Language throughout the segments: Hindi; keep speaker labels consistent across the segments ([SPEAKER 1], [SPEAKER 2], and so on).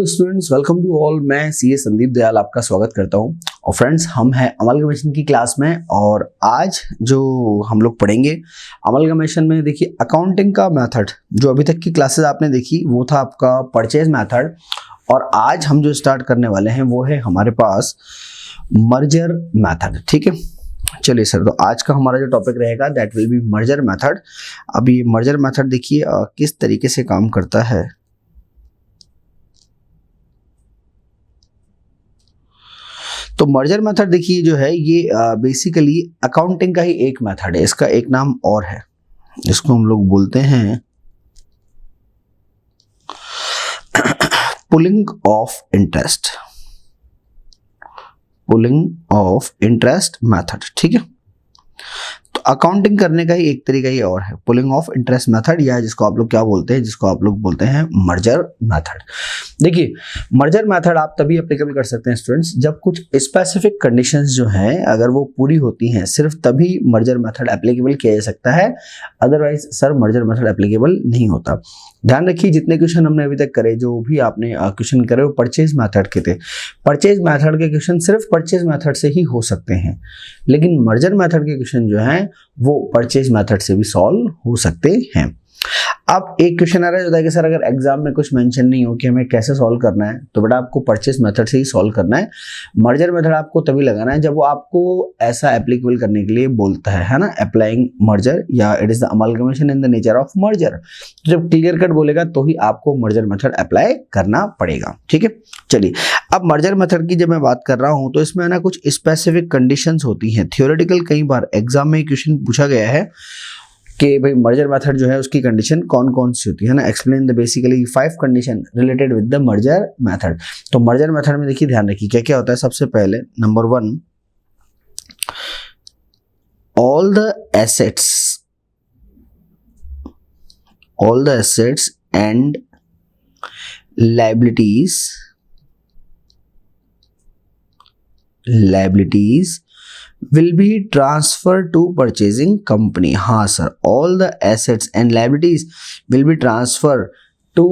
[SPEAKER 1] Students, welcome to all. मैं सीए संदीप दयाल आपका स्वागत करता हूं। और फ्रेंड्स, हम हैं अमलगमेशन की क्लास में और आज जो हम लोग पढ़ेंगे अमलगमेशन में, देखिए अकाउंटिंग का मेथड। जो अभी तक की क्लासेस आपने देखी वो था आपका परचेज मेथड, और आज हम जो स्टार्ट करने वाले हैं वो है हमारे पास मर्जर मेथड। ठीक है, चलिए सर, तो आज का हमारा जो टॉपिक रहेगा that will B merger method. अब ये मर्जर मेथड देखिए किस तरीके से काम करता है। तो मर्जर मेथड देखिए जो है ये बेसिकली अकाउंटिंग का ही एक मेथड है। इसका एक नाम और है, इसको हम लोग बोलते हैं pulling of interest. Pulling of interest method. ठीक है, तो अकाउंटिंग करने का ही एक तरीका ही और है, पुलिंग ऑफ इंटरेस्ट मेथड, या जिसको आप लोग क्या बोलते हैं, जिसको आप लोग बोलते हैं मर्जर मेथड। देखिए, मर्जर मेथड आप तभी एप्लीकेबल कर सकते हैं स्टूडेंट्स जब कुछ स्पेसिफिक कंडीशंस जो हैं अगर वो पूरी होती हैं, सिर्फ तभी मर्जर मेथड एप्लीकेबल किया जा सकता है। Otherwise sir merger method applicable नहीं होता। ध्यान रखिए, जितने क्वेश्चन हमने अभी तक करे, जो भी आपने क्वेश्चन करे वो परचेज मेथड के थे। परचेज मेथड के क्वेश्चन सिर्फ परचेज मेथड से ही हो सकते हैं, लेकिन मर्जर मेथड के क्वेश्चन जो हैं वो परचेज मेथड से भी सॉल्व हो सकते हैं। अब एक क्वेश्चन आ रहा है कि सर अगर एग्जाम में कुछ मेंशन नहीं हो कि हमें कैसे सॉल्व करना है, तो बेटा आपको परचेज मेथड से ही सॉल्व करना है। मर्जर मेथड आपको तभी लगाना है जब वो आपको ऐसा एप्लीकेबल करने के लिए बोलता है ना, अप्लाइंग मर्जर या it is the amalgamation in the nature of merger. जब क्लियर कट बोलेगा तो ही आपको मर्जर मेथड अप्लाई करना पड़ेगा। ठीक है, चलिए अब मर्जर मेथड की जब मैं बात कर रहा हूं तो इसमें ना कुछ स्पेसिफिक कंडीशंस होती हैं। थियोरेटिकल कई बार एग्जाम में क्वेश्चन पूछा गया है कि भाई मर्जर मेथड जो है उसकी कंडीशन कौन कौन सी होती है ना, explain the basically 5 condition related with the merger method. तो मर्जर मेथड में देखिए ध्यान रखिए क्या क्या होता है। सबसे पहले number 1, all the assets and liabilities will be transferred to purchasing company। हाँ sir, all the assets and liabilities will be transferred to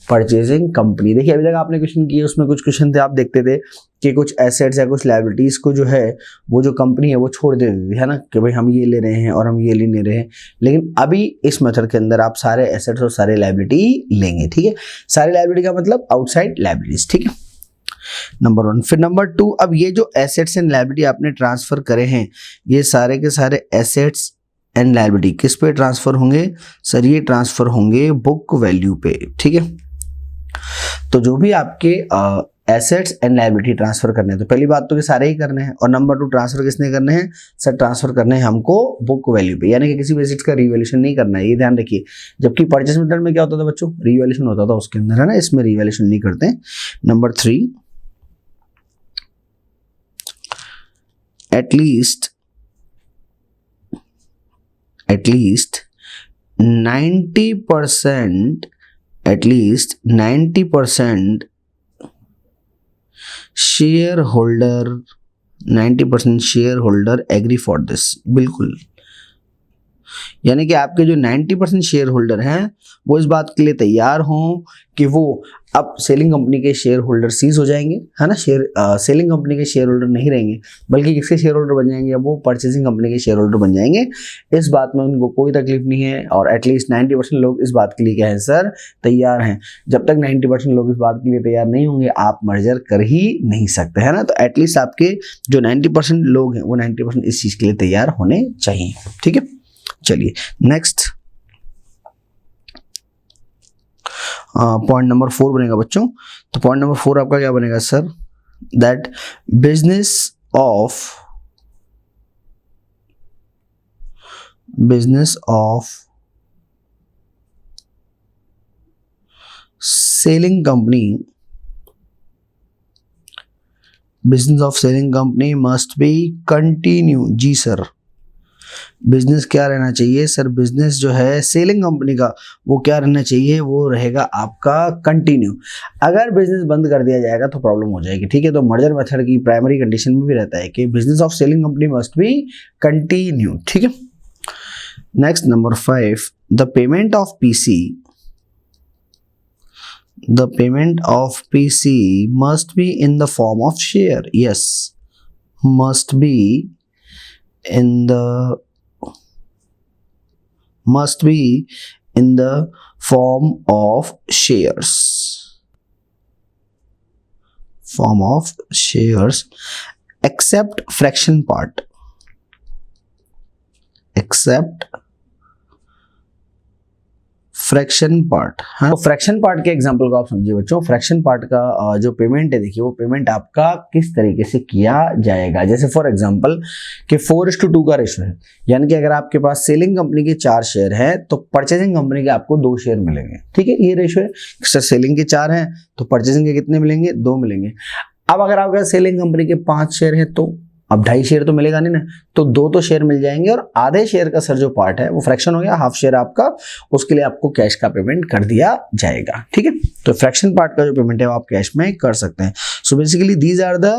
[SPEAKER 1] purchasing company। देखिए अभी तक आपने क्वेश्चन किए, उसमें कुछ क्वेश्चन थे आप देखते थे कि कुछ एसेट्स या कुछ लाइबिलिटीज को जो है वो जो कंपनी है वो छोड़ देती है ना, कि भाई हम ये ले रहे हैं और हम ये ले रहे हैं। लेकिन अभी इस मेथड के अंदर आप सारे एसेट्स और सारे लाइबिलिटी लेंगे। ठीक है, सारी लाइबिलिटी का मतलब आउटसाइड लाइबिलिटीज। ठीक है, नंबर 1। फिर नंबर 2, अब ये जो एसेट्स एंड लायबिलिटी आपने ट्रांसफर करे हैं, ये सारे के सारे एसेट्स एंड लायबिलिटी किस पे ट्रांसफर होंगे सर? ये ट्रांसफर होंगे बुक वैल्यू पे। ठीक है, तो जो भी आपके एसेट्स एंड लायबिलिटी ट्रांसफर करने हैं, तो पहली बात तो ये सारे ही करने हैं, और नंबर 2 ट्रांसफर किसने करने हैं सर? ट्रांसफर करने हैं हमको बुक वैल्यू पे, यानी कि किसी भी एसेट्स का रीवैल्यूएशन नहीं करना है, ये ध्यान रखिए। जबकि परचेज मेथड में क्या होता था बच्चों? रीवैल्यूएशन होता था उसके अंदर, है ना, इसमें रीवैल्यूएशन नहीं करते। Number 3, at least 90% shareholder agree for this। बिल्कुल, यानी कि आपके जो 90% शेयर होल्डर हैं वो इस बात के लिए तैयार हों कि वो अब सेलिंग कंपनी के शेयर होल्डर सीज हो जाएंगे, है ना। सेलिंग कंपनी के शेयर होल्डर नहीं रहेंगे, बल्कि किसके शेयर होल्डर बन जाएंगे? अब वो परचेसिंग कंपनी के शेयर होल्डर बन जाएंगे। इस बात में उनको कोई तकलीफ नहीं है, और एटलीस्ट 90% लोग इस बात के लिए क्या है सर? तैयार हैं। जब तक 90% लोग इस बात के लिए तैयार नहीं होंगे आप मर्जर कर ही नहीं सकते, है ना। तो एटलीस्ट आपके जो 90% लोग हैं वो 90% इस चीज के लिए तैयार होने चाहिए। ठीक है, चलिए नेक्स्ट पॉइंट नंबर 4 बनेगा बच्चों। तो पॉइंट नंबर 4 आपका क्या बनेगा sir? That business of selling company must be continue. जी सर, बिजनेस क्या रहना चाहिए सर? बिजनेस जो है सेलिंग कंपनी का वो क्या रहना चाहिए? वो रहेगा आपका कंटिन्यू। अगर बिजनेस बंद कर दिया जाएगा तो प्रॉब्लम हो जाएगी। ठीक है, तो मर्जर मेथड की प्राइमरी कंडीशन में भी रहता है कि business of selling company must be continue. ठीक है, next number 5, the payment of PC The payment of PC must be in the form of share. Yes, must be in the form of shares. Except fraction part. Fraction part, हाँ, फ्रैक्शन पार्ट के एग्जांपल को आप समझिए बच्चों। फ्रैक्शन पार्ट का जो पेमेंट है, देखिए वो पेमेंट आपका किस तरीके से किया जाएगा। जैसे फॉर एग्जांपल कि 4:2 का रेशो है, यानी कि अगर आपके पास सेलिंग कंपनी के 4 शेयर है तो परचेजिंग कंपनी के आपको 2 शेयर मिलेंगे। ठीक है, ये रेशो है। सर सेलिंग के 4 हैं तो परचेजिंग के कितने मिलेंगे? 2 मिलेंगे। अब अगर आपके पास सेलिंग कंपनी के 5 शेयर है तो अब 2.5 शेयर तो मिलेगा नहीं ना, तो 2 तो शेयर मिल जाएंगे और आधे शेयर का सर जो पार्ट है वो फ्रैक्शन हो गया, हाफ शेयर आपका, उसके लिए आपको कैश का पेमेंट कर दिया जाएगा। ठीक है, तो फ्रैक्शन पार्ट का जो पेमेंट है वो आप कैश में कर सकते हैं। So basically these are the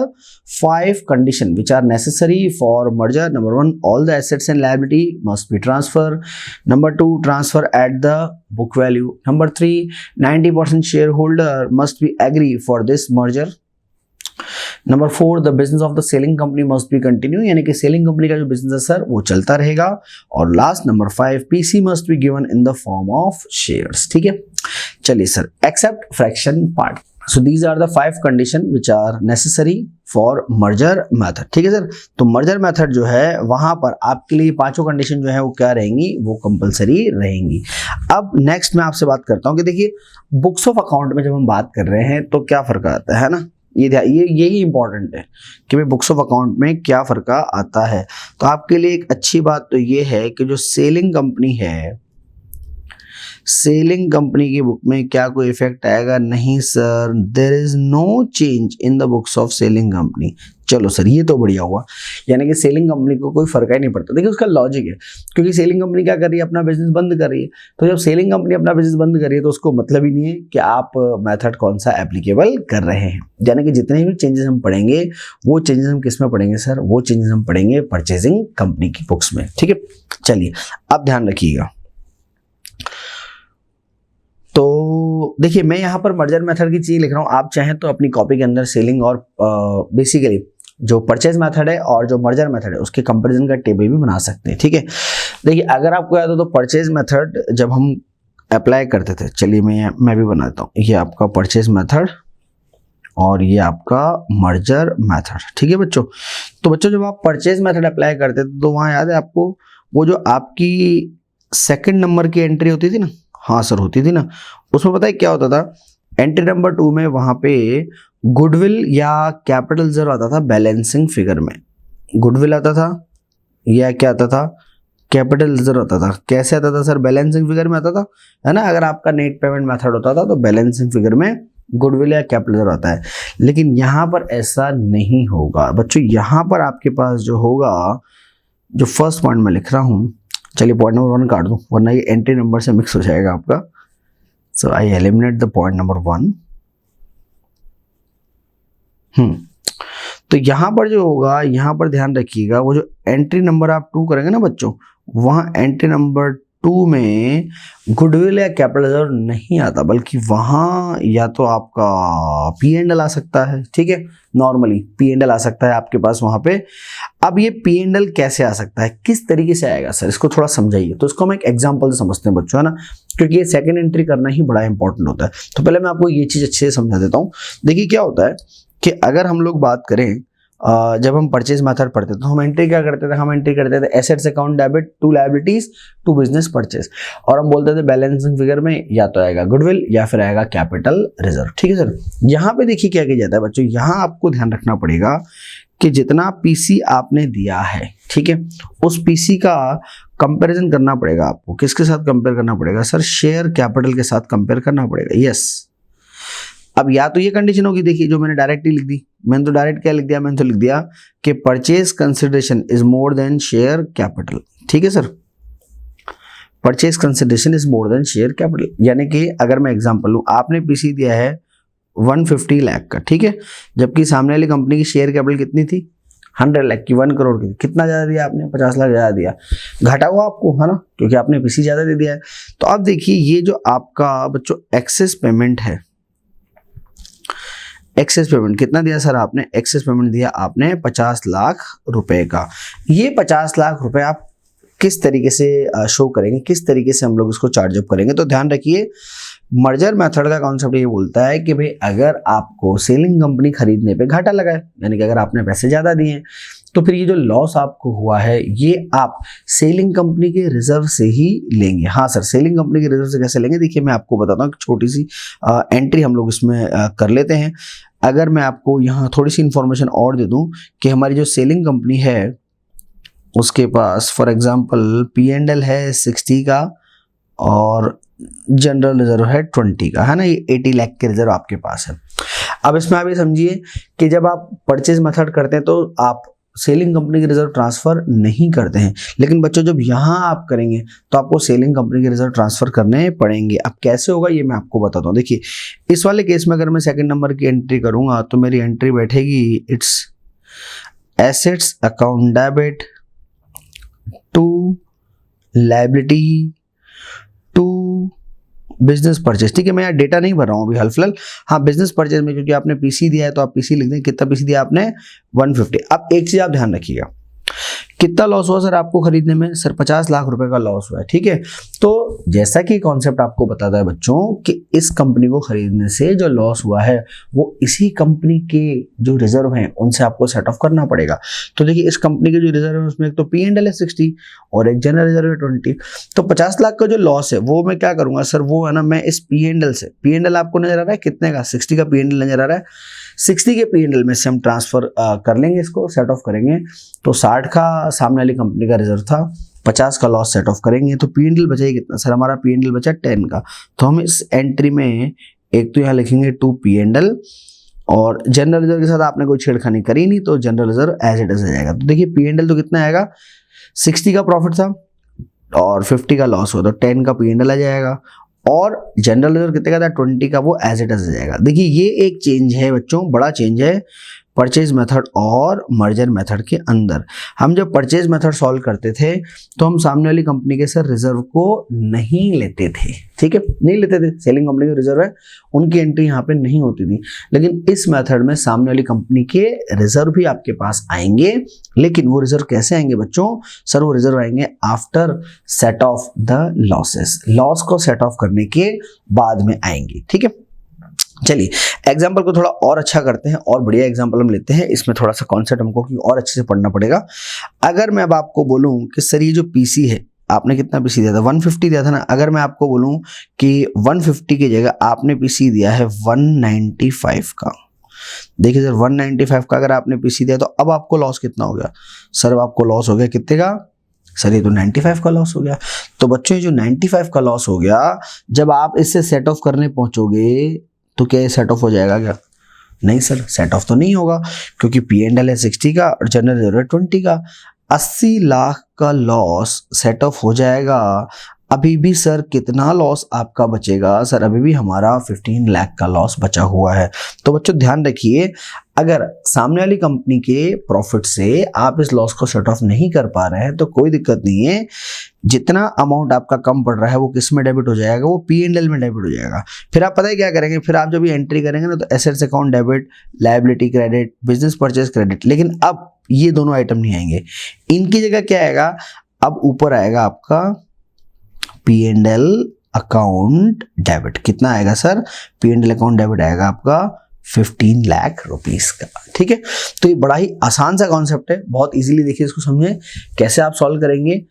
[SPEAKER 1] 5 condition which are necessary for merger. Number 1, all the assets and liability must be transfer. Number 2, transfer at the book value. Number 3, 90% share holder must be agree for this merger. Number 4, the business of the selling company must be continue, यानी कि सेलिंग कंपनी का जो बिजनेस है सर वो चलता रहेगा। और last number 5, PC must be given in the form of shares. ठीक है, चलिए sir, except fraction part. So these are the 5 condition which are necessary for merger method. ठीक है सर, तो मर्जर मेथड जो है वहां पर आपके लिए 5 कंडीशन जो है वो क्या रहेंगी? वो कंपलसरी रहेंगी। अब नेक्स्ट मैं आपसे बात करता हूं कि देखिए बुक्स ऑफ अकाउंट में जब हम बात कर रहे हैं तो क्या फर्क आता है ना, यही इंपॉर्टेंट है कि भाई बुक्स ऑफ अकाउंट में क्या फर्क आता है। तो आपके लिए एक अच्छी बात तो ये है कि जो सेलिंग कंपनी है, सेलिंग कंपनी की बुक में क्या कोई इफेक्ट आएगा? नहीं sir, there is no change in the books of selling company. चलो सर, ये तो बढ़िया हुआ, यानी कि सेलिंग कंपनी को कोई फर्क ही नहीं पड़ता। देखिए उसका लॉजिक है, क्योंकि सेलिंग कंपनी क्या कर रही है? अपना बिजनेस बंद कर रही है। तो जब सेलिंग कंपनी अपना बिजनेस बंद कर रही है तो उसको मतलब ही नहीं है कि आप मेथड कौन सा एप्लीकेबल कर रहे हैं। यानी कि जितने भी चेंजेस हम पढ़ेंगे वो चेंजेस हम किस में पढ़ेंगे सर? वो चेंजेस हम पढ़ेंगे परचेजिंग कंपनी की बुक्स में। ठीक है, चलिए अब ध्यान रखिएगा। तो देखिए मैं यहाँ पर मर्जर मेथड की चीज लिख रहा हूँ, आप चाहें तो अपनी कॉपी के अंदर सेलिंग और बेसिकली जो परचेज मेथड है और जो मर्जर मेथड है उसके कंपैरिजन का टेबल भी बना सकते हैं। ठीक है, देखिए अगर आपको याद हो तो परचेज मेथड जब हम अप्लाई करते थे, चलिए मैं भी बनाता हूँ। ये आपका परचेज मेथड और ये आपका मर्जर मेथड। ठीक है बच्चों, तो बच्चों जब आप परचेज मेथड अप्लाई करते थे तो वहाँ याद है आपको वो जो आपकी सेकंड नंबर की एंट्री होती थी ना, हाँ सर होती थी ना, उसमें पता है क्या होता था? एंट्री नंबर 2 में वहां पे गुडविल या कैपिटल रिजर्व आता था बैलेंसिंग फिगर में। गुडविल आता था या क्या आता था? कैपिटल रिजर्व आता था। कैसे आता था सर? बैलेंसिंग फिगर में आता था, है ना। अगर आपका नेट पेमेंट मेथड होता था तो बैलेंसिंग फिगर में गुडविल या कैपिटल रिजर्व आता है, लेकिन यहाँ पर ऐसा नहीं होगा बच्चों। यहाँ पर आपके पास जो होगा, जो फर्स्ट पॉइंट में लिख रहा हूँ, चलिए पॉइंट नंबर 1 काट दूं वरना ये एंट्री नंबर से मिक्स हो जाएगा आपका। सो आई एलिमिनेट द पॉइंट नंबर 1। तो यहां पर जो होगा, यहां पर ध्यान रखिएगा, वो जो एंट्री नंबर आप 2 करेंगे ना बच्चों, वहां एंट्री नंबर 2 में गुडविल या कैपिटल रिजर्व नहीं आता, बल्कि वहां या तो आपका P&L आ सकता है। ठीक है, नॉर्मली P&L आ सकता है आपके पास वहां पे। अब ये P&L कैसे आ सकता है, किस तरीके से आएगा सर, इसको थोड़ा समझाइए। तो इसको हम एक एग्जांपल से समझते हैं बच्चों, है ना, क्योंकि ये सेकंड एंट्री करना ही बड़ा इंपॉर्टेंट होता है। तो पहले मैं आपको ये चीज अच्छे से समझा देता हूँ। देखिए क्या होता है कि अगर हम लोग बात करें, जब हम परचेज मेथड पढ़ते थे तो हम एंट्री क्या करते थे? हम एंट्री करते थे assets account debit to liabilities to business purchase, और हम बोलते थे बैलेंसिंग फिगर में या तो आएगा गुडविल या फिर आएगा कैपिटल रिजर्व। ठीक है सर, यहाँ पे देखिए क्या किया जाता है बच्चों, यहाँ आपको ध्यान रखना पड़ेगा कि जितना पीसी आपने दिया है, ठीक है, उस पीसी का कंपैरिजन करना पड़ेगा आपको। किसके साथ कंपेयर करना पड़ेगा सर? शेयर कैपिटल के साथ कंपेयर करना पड़ेगा। यस, अब या तो ये कंडीशन होगी, देखिए जो मैंने डायरेक्टली लिख दी, मैंने तो डायरेक्ट क्या लिख दिया? मैंने तो लिख दिया कि purchase consideration is more than share capital. ठीक है sir, purchase consideration is more than share capital, यानी कि अगर मैं एग्जांपल लूं, आपने पीसी दिया है 150 लाख का, ठीक है, जबकि सामने वाली कंपनी की शेयर कैपिटल कितनी थी? 100 लाख की, 1 करोड़ की। कितना ज्यादा दिया आपने? 50 लाख ज्यादा दिया, घाटा हुआ आपको, है ना, क्योंकि आपने पीसी ज्यादा दे दिया है। तो अब देखिए ये जो आपका बच्चों एक्सेस पेमेंट है, एक्सेस पेमेंट कितना दिया सर आपने? एक्सेस पेमेंट दिया आपने 50 लाख रुपए का। ये 50 लाख रुपए आप किस तरीके से शो करेंगे, किस तरीके से हम लोग इसको चार्ज अप करेंगे? तो ध्यान रखिए, मर्जर मेथड का कॉन्सेप्ट ये बोलता है कि भाई अगर आपको सेलिंग कंपनी खरीदने पे घाटा लगा है, यानी कि अगर आपने पैसे ज्यादा दिए हैं, तो फिर ये जो लॉस आपको हुआ है ये आप सेलिंग कंपनी के रिजर्व से ही लेंगे। हाँ सर, सेलिंग कंपनी के रिजर्व से कैसे लेंगे? देखिए मैं आपको बताता हूँ, छोटी सी एंट्री हम लोग इसमें कर लेते हैं। अगर मैं आपको यहाँ थोड़ी सी इंफॉर्मेशन और दे दूँ कि हमारी जो सेलिंग कंपनी है उसके पास फॉर एग्जांपल P&L है 60 का और जनरल रिजर्व है 20 का, है ना, ये 80 लाख के रिजर्व आपके पास है। अब इसमें आप ये समझिए कि जब आप परचेज मेथड करते हैं तो आप सेलिंग कंपनी के रिजर्व ट्रांसफर नहीं करते हैं, लेकिन बच्चों जब यहाँ आप करेंगे तो आपको सेलिंग कंपनी के रिजर्व ट्रांसफर करने पड़ेंगे। अब कैसे होगा ये मैं आपको बताता हूँ। देखिए इस वाले केस में अगर मैं सेकंड नंबर की एंट्री करूंगा तो मेरी एंट्री बैठेगी it's assets account debit to liability to business purchase. ठीक है, मैं यहाँ डेटा नहीं भर रहा हूँ अभी हाल फिलहाल। हाँ, बिजनेस परचेज में क्योंकि आपने पीसी दिया है तो आप पीसी लिख दें। कितना पीसी दिया आपने? 150। अब एक चीज आप ध्यान रखिएगा, कितना लॉस हुआ सर आपको खरीदने में? सर 50 लाख रुपए का लॉस हुआ है। ठीक है, तो जैसा कि कॉन्सेप्ट आपको बताता है बच्चों कि इस कंपनी को खरीदने से जो लॉस हुआ है वो इसी कंपनी के जो रिजर्व हैं उनसे आपको सेट ऑफ करना पड़ेगा। तो देखिए इस कंपनी के जो रिजर्व है उसमें एक तो P&L है 60 और एक जनरल रिजर्व है 20। तो 50 लाख का जो लॉस है वो मैं क्या करूंगा सर, वो है ना, मैं इस P&L से, P&L आपको नजर आ रहा है कितने का? 60 का P&L नजर आ रहा है। 60 के P&L में से हम ट्रांसफर कर लेंगे, इसको सेट ऑफ करेंगे। तो 60 का सामने वाली कंपनी का रिजर्व था, 50 का लॉस सेट ऑफ करेंगे तो P&L बचेगा कितना सर? हमारा P&L बचा 10 का। तो हम इस एंट्री में एक तो यहाँ लिखेंगे टू P&L और जनरल रिजर्व के साथ आपने कोई छेड़खानी करी नहीं तो general reserve as it is आ जाएगा। तो देखिए P&L तो कितना आएगा? 60 का प्रॉफिट था और 50 का लॉस हुआ तो 10 का P&L आ जाएगा और जनरल रिजर्व कितने का था? 20 का, वो एज इट इज आ जाएगा। देखिए ये एक चेंज है बच्चों, बड़ा चेंज है परचेज मेथड और मर्जर मेथड के अंदर। हम जब परचेज मेथड सॉल्व करते थे तो हम सामने वाली कंपनी के सर रिजर्व को नहीं लेते थे। ठीक है, नहीं लेते थे, सेलिंग कंपनी के रिजर्व है उनकी एंट्री यहाँ पे नहीं होती थी। लेकिन इस मेथड में सामने वाली कंपनी के रिजर्व भी आपके पास आएंगे, लेकिन वो रिजर्व कैसे आएंगे बच्चों? सर वो रिजर्व आएंगे after set of the losses, loss को सेट ऑफ करने के बाद में आएंगे। ठीक है, चलिए एग्जाम्पल को थोड़ा और अच्छा करते हैं और बढ़िया एग्जाम्पल हम लेते हैं। इसमें थोड़ा सा कॉन्सेप्ट हमको कि और अच्छे से पढ़ना पड़ेगा। अगर मैं अब आपको बोलूं कि सर ये जो पीसी है आपने कितना पीसी दिया था? 150 दिया था ना। अगर मैं आपको बोलूं कि 150 की जगह आपने पीसी दिया है 195 का, देखिए सर 195 का अगर आपने पीसी दिया तो अब आपको लॉस कितना हो गया? सर अब आपको लॉस हो गया कितने का? सर ये तो 95 का लॉस हो गया। तो बच्चों ये जो 95 का लॉस हो गया, जब आप इससे सेट ऑफ करने पहुंचोगे तो क्या ये सेट ऑफ हो जाएगा क्या? नहीं सर, सेट ऑफ तो नहीं होगा क्योंकि P&L है 60 का और जनरल रिजर्व है 20 का। 80 लाख का लॉस सेट ऑफ हो जाएगा। अभी भी सर कितना लॉस आपका बचेगा? सर अभी भी हमारा 15 लाख का लॉस बचा हुआ है। तो बच्चों ध्यान रखिए, अगर सामने वाली कंपनी के प्रॉफिट से आप इस लॉस को सेट ऑफ नहीं कर पा रहे हैं तो कोई दिक्कत नहीं है। जितना अमाउंट आपका कम पड़ रहा है वो किस में डेबिट हो जाएगा? वो P&L में डेबिट हो जाएगा। फिर आप पता है क्या करेंगे? फिर आप जब ये एंट्री करेंगे ना तो assets account debit, liability credit, business purchase credit. लेकिन अब ये दोनों आइटम नहीं आएंगे, इनकी जगह क्या आएगा? अब ऊपर आएगा आपका P&L अकाउंट डेबिट। कितना आएगा सर? P&L अकाउंट डेबिट आएगा आपका 15 लाख रुपीस का। ठीक है, तो ये बड़ा ही आसान सा कॉन्सेप्ट है, बहुत इजीली देखिए इसको समझें कैसे आप सॉल्व करेंगे।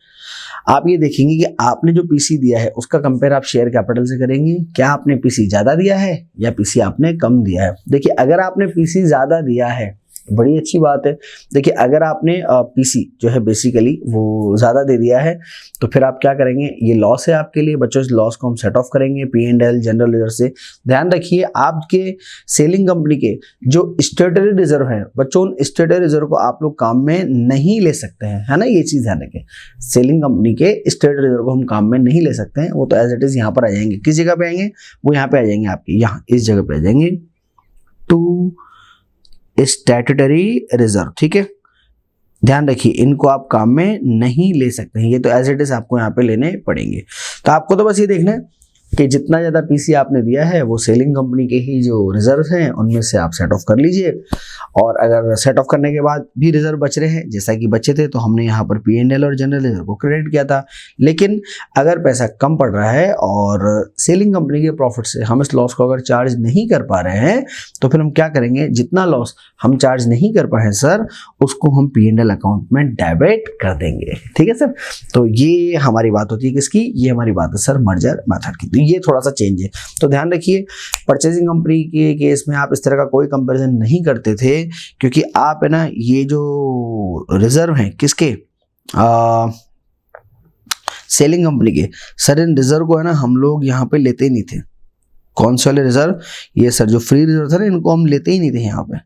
[SPEAKER 1] आप ये देखेंगे कि आपने जो पीसी दिया है उसका कंपेयर आप शेयर कैपिटल से करेंगे। क्या आपने पीसी ज्यादा दिया है या पीसी आपने कम दिया है? देखिए अगर आपने पीसी ज्यादा दिया है बड़ी अच्छी बात है। देखिए अगर आपने पीसी जो है बेसिकली वो ज़्यादा दे दिया है तो फिर आप क्या करेंगे? ये लॉस है आपके लिए बच्चों, इस लॉस को हम सेट ऑफ करेंगे P&L जनरल रिजर्व से। ध्यान रखिए आपके सेलिंग कंपनी के जो स्टेटरी रिजर्व है बच्चों, उन स्टेटरी रिजर्व को आप लोग काम में नहीं ले सकते हैं, है ना, ये चीज़ ध्यान रखें। सेलिंग कंपनी के स्टेटरी रिजर्व को हम काम में नहीं ले सकते हैं, वो तो एज इट इज यहाँ पर आ जाएंगे। किस जगह पे आएंगे? वो यहाँ पे आ जाएंगे, आपके यहाँ इस जगह पे आ जाएंगे टू स्टैट्यूटरी रिजर्व। ठीक है, ध्यान रखिए इनको आप काम में नहीं ले सकते हैं, ये तो एज इट इज आपको यहाँ पे लेने पड़ेंगे। तो आपको तो बस ये देखना है कि जितना ज़्यादा पीसी आपने दिया है वो सेलिंग कंपनी के ही जो रिजर्व हैं उनमें से आप सेट ऑफ कर लीजिए, और अगर सेट ऑफ करने के बाद भी रिजर्व बच रहे हैं जैसा कि बचे थे तो हमने यहाँ पर P&L और जनरल रिजर्व को क्रेडिट किया था। लेकिन अगर पैसा कम पड़ रहा है और सेलिंग कंपनी के प्रॉफिट से हम इस लॉस को अगर चार्ज नहीं कर पा रहे हैं तो फिर हम क्या करेंगे, जितना लॉस हम चार्ज नहीं कर पाए सर उसको हम P&L अकाउंट में डेबिट कर देंगे। ठीक है सर, तो ये हमारी बात होती है किसकी, ये हमारी बात है सर मर्जर मेथड की। तो ये थोड़ा सा चेंज है, तो ध्यान रखिए परचेजिंग कंपनी के केस में आप इस तरह का कोई कंपैरिजन नहीं करते थे, क्योंकि आप है ना ये जो रिजर्व हैं किसके, सेलिंग कंपनी के, सर इन रिजर्व को है ना हम लोग यहाँ पे लेते ही नहीं थे। कौन से वाले रिजर्व, ये सर जो फ्री रिजर्व था ना इनको हम लेते ही नहीं थे यहाँ पे।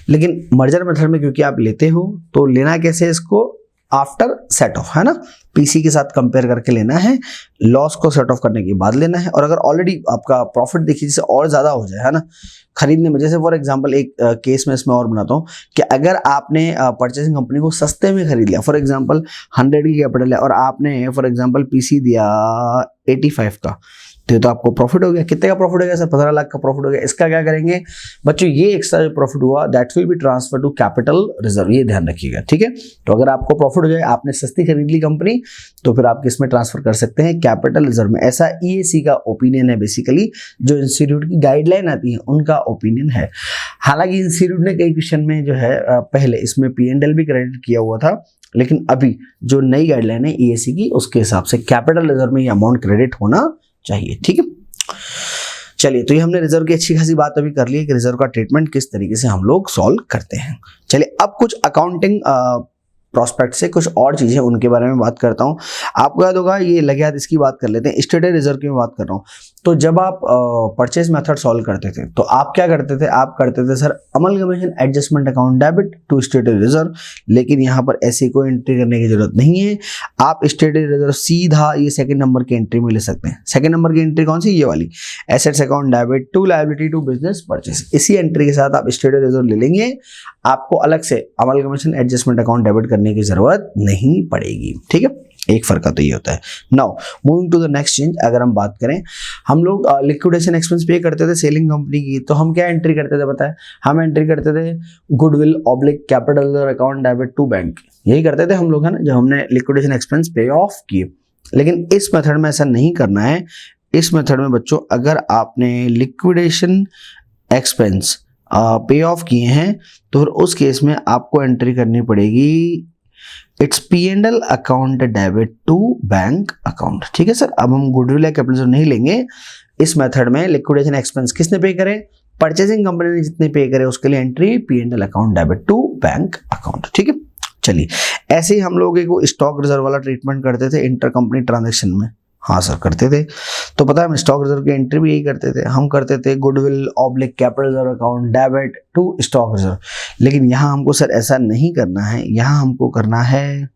[SPEAKER 1] लेकिन मर्जर मेथड में क्योंकि आप लेते हो तो लेना कैसे इसको, आफ्टर सेट ऑफ, है ना, पीसी के साथ कंपेयर करके लेना है, लॉस को सेट ऑफ करने के बाद लेना है। और अगर ऑलरेडी आपका प्रॉफिट देखिए जैसे और ज़्यादा हो जाए, है ना, खरीदने में, जैसे फॉर एग्जांपल एक केस में इसमें और बनाता हूँ कि अगर आपने परचेसिंग कंपनी को सस्ते में खरीद लिया, फॉर एग्जांपल 100 की कैपिटल है और आपने फॉर एग्जांपल पीसी दिया 85 का, तो आपको प्रॉफिट हो गया। कितने का प्रॉफिट हो गया सर, 15 लाख का प्रॉफिट हो गया। इसका क्या करेंगे बच्चों, ये एक्स्ट्रा जो प्रॉफिट हुआ that will be transfer to capital reserve, ये ध्यान रखिएगा। ठीक है, तो अगर आपको प्रॉफिट हो जाए, आपने सस्ती खरीद ली कंपनी, तो फिर आप किसमें ट्रांसफर कर सकते हैं, कैपिटल रिजर्व में। ऐसा ईएसी का ओपिनियन है, बेसिकली जो इंस्टीट्यूट की गाइडलाइन आती है उनका ओपिनियन है। हालांकि इंस्टीट्यूट ने कई क्वेश्चन में जो है पहले इसमें P&L भी क्रेडिट किया हुआ था, लेकिन अभी जो नई गाइडलाइन है ईएसी की उसके हिसाब से कैपिटल रिजर्व में ये अमाउंट क्रेडिट होना चाहिए। ठीक है, चलिए, तो ये हमने रिजर्व की अच्छी खासी बात अभी कर ली है कि रिजर्व का ट्रीटमेंट किस तरीके से हम लोग सॉल्व करते हैं। चलिए अब कुछ अकाउंटिंग प्रोस्पेक्ट से कुछ और चीजें उनके बारे में बात करता हूं। आपको याद होगा, ये लगे हाथ इसकी बात कर लेते हैं, स्टेटेड रिजर्व की मैं बात कर रहा हूं। तो जब आप परचेज मेथड सॉल्व करते थे तो आप क्या करते थे, आप करते थे sir amalgamation adjustment account debit to stated reserve. लेकिन यहाँ पर ऐसी कोई एंट्री करने की जरूरत नहीं है, आप स्टेटेड रिजर्व सीधा ये सेकंड नंबर की एंट्री में ले सकते हैं। सेकंड नंबर की एंट्री कौन सी, ये वाली, assets account debit to liability to business purchase. इसी एंट्री के साथ आप स्टेटेड रिजर्व ले लेंगे, आपको अलग से अमलगमेशन एडजस्टमेंट अकाउंट डेबिट करने की जरूरत नहीं पड़ेगी। ठीक है, एक फर्क तो ये होता है। Now moving to the next change, अगर हम बात करें, हम लोग लिक्विडेशन एक्सपेंस पे करते थे सेलिंग कंपनी की, तो हम क्या एंट्री करते थे बताएं, हम एंट्री करते थे goodwill oblique capital account debit to bank, यही करते थे हम लोग, है ना, जब हमने लिक्विडेशन एक्सपेंस पे ऑफ किए। लेकिन इस मेथड में ऐसा नहीं करना है। इस मेथड में बच्चों अगर आपने लिक्विडेशन एक्सपेंस पे ऑफ किए हैं तो फिर उस केस में आपको एंट्री करनी पड़ेगी it's P&L account debit to bank account. ठीक है सर, अब हम गुडविल या कैपिटल नहीं लेंगे। इस मेथड में लिक्विडेशन एक्सपेंस किसने पे करे, परचेजिंग कंपनी ने जितने पे करे उसके लिए entry P&L account debit to bank account. ठीक है, चलिए ऐसे ही हम लोग एक स्टॉक रिजर्व वाला ट्रीटमेंट करते थे इंटर कंपनी ट्रांजेक्शन में। हाँ सर करते थे, तो पता है हम स्टॉक रिजर्व की एंट्री भी यही करते थे, हम करते थे goodwill oblique capital reserve account debit to stock reserve. लेकिन यहाँ हमको सर ऐसा नहीं करना है, यहाँ हमको करना है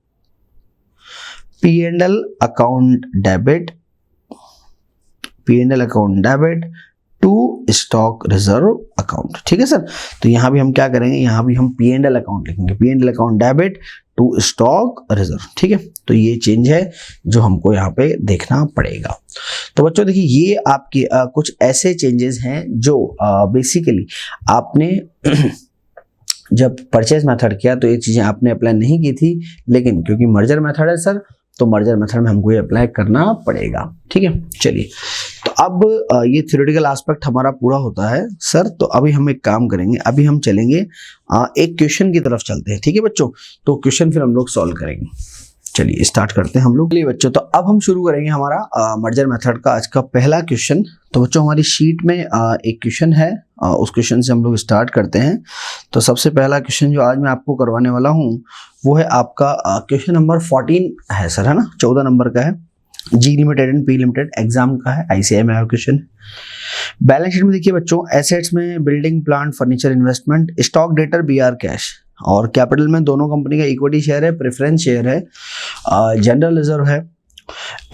[SPEAKER 1] P&L account debit, P&L account debit to stock reserve account. ठीक है सर, तो यहाँ भी हम क्या करेंगे, यहाँ भी हम P&L अकाउंट लिखेंगे, P&L account debit to stock reserve. ठीक है, तो ये चेंज है जो हमको यहाँ पे देखना पड़ेगा। तो बच्चों देखिए ये आपके कुछ ऐसे चेंजेस हैं जो बेसिकली आपने जब परचेज मेथड किया तो ये चीजें आपने अप्लाई नहीं की थी, लेकिन क्योंकि मर्जर मेथड है सर तो मर्जर मेथड में हमको ये अप्लाई करना पड़ेगा। ठीक है, चलिए तो अब ये थ्योरेटिकल एस्पेक्ट हमारा पूरा होता है सर। तो अभी हम एक काम करेंगे, अभी हम चलेंगे एक क्वेश्चन की तरफ चलते हैं। ठीक है बच्चों, तो क्वेश्चन फिर हम लोग सॉल्व करेंगे। चलिए स्टार्ट करते हैं हम लोग। चलिए बच्चों, तो अब हम शुरू करेंगे हमारा मर्जर मेथड का आज का पहला क्वेश्चन। तो बच्चों हमारी शीट में एक क्वेश्चन है, उस क्वेश्चन से हम लोग स्टार्ट करते हैं। तो सबसे पहला क्वेश्चन जो आज मैं आपको करवाने वाला हूँ वो है आपका क्वेश्चन नंबर 14 है सर, है ना, 14 नंबर का है, G limited and P limited exam का है, ICAI में आया क्वेश्चन। बैलेंस शीट में देखिए बच्चों, एसेट्स में building plant furniture investment, stock debtor BR cash, और कैपिटल में दोनों कंपनी का इक्विटी शेयर है, प्रेफरेंस शेयर है, जनरल रिजर्व है,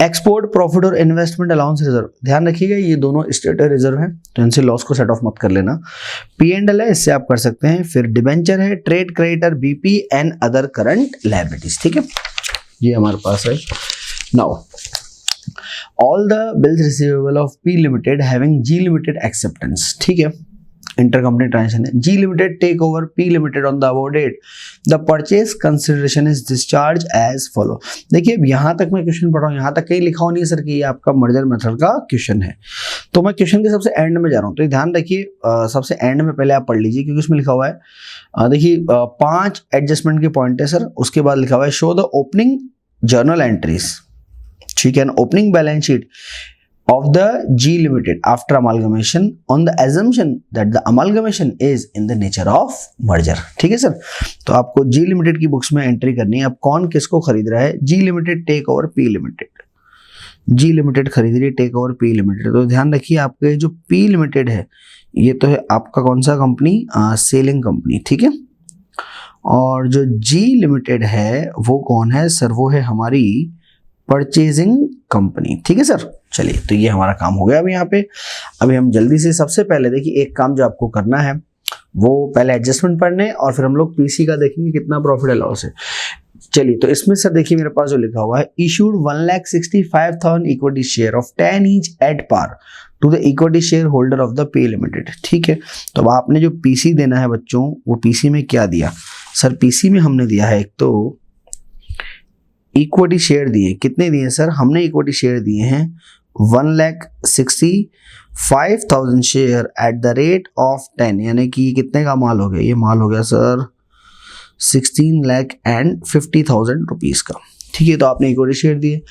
[SPEAKER 1] एक्सपोर्ट प्रॉफिट और इन्वेस्टमेंट अलाउंस रिजर्व। ध्यान रखिएगा ये दोनों स्टेटेड रिजर्व हैं, तो इनसे लॉस को सेट ऑफ मत कर लेना। P&L है, इससे आप कर सकते हैं। फिर डिबेंचर है, trade creditor, BP and other current liabilities. ठीक है, ये हमारे पास है। Now all the bills receivable of P limited having G limited acceptance, ठीक है, इंटरकंपनी ट्रांजेक्शन है। G limited take over P limited on the above date, the purchase consideration is discharge as follow. देखिए अब यहाँ तक मैं क्वेश्चन पढ़ रहा हूँ, यहाँ तक कहीं लिखा हो नहीं है सर कि ये आपका मर्जर मेथड का क्वेश्चन है, तो मैं क्वेश्चन के सबसे एंड में जा रहा हूँ, तो ध्यान रखिए सबसे एंड में पहले आप पढ़ लीजिए क्योंकि उसमें लिखा हुआ है देखिए 5 एडजस्टमेंट के पॉइंट है सर, उसके बाद लिखा हुआ है show the opening journal entries, ठीक है, opening balance sheet of the G Limited after amalgamation on the assumption that the amalgamation is in the nature of merger, ठीक है सर। तो आपको G Limited की बुक्स में एंट्री करनी है। अब कौन किसको खरीद रहा है? G Limited take over P Limited, G Limited खरीद रही है टेक ओवर P Limited। तो ध्यान रखिए आपके जो P Limited है ये तो है आपका कौन सा कंपनी, सेलिंग कंपनी, ठीक है, और जो G Limited है वो कौन है सर, वो है हमारी परचेजिंग कंपनी, ठीक है सर। चलिए तो ये हमारा काम हो गया अभी यहाँ पे। अभी हम जल्दी से सबसे पहले देखिए एक काम जो आपको करना है वो पहले एडजस्टमेंट पढ़ने और फिर हम लोग पीसी का देखेंगे कितना प्रॉफिट है लॉस है। चलिए तो इसमें सर देखिए मेरे पास जो लिखा हुआ है issued 1,65,000 equity share of 10 each at par to the equity share holder of the P limited, ठीक है। तो अब आपने जो पीसी देना है बच्चों, वो पीसी में क्या दिया सर, पीसी में हमने दिया है एक तो इक्विटी शेयर दिए, कितने दिए सर, हमने इक्विटी शेयर दिए हैं 1,65,000 share at the rate of 10, यानी कि कितने का माल हो गया, ये माल हो गया सर 16,50,000 रुपीज का, ठीक है। तो आपने इक्विटी शेयर दिए।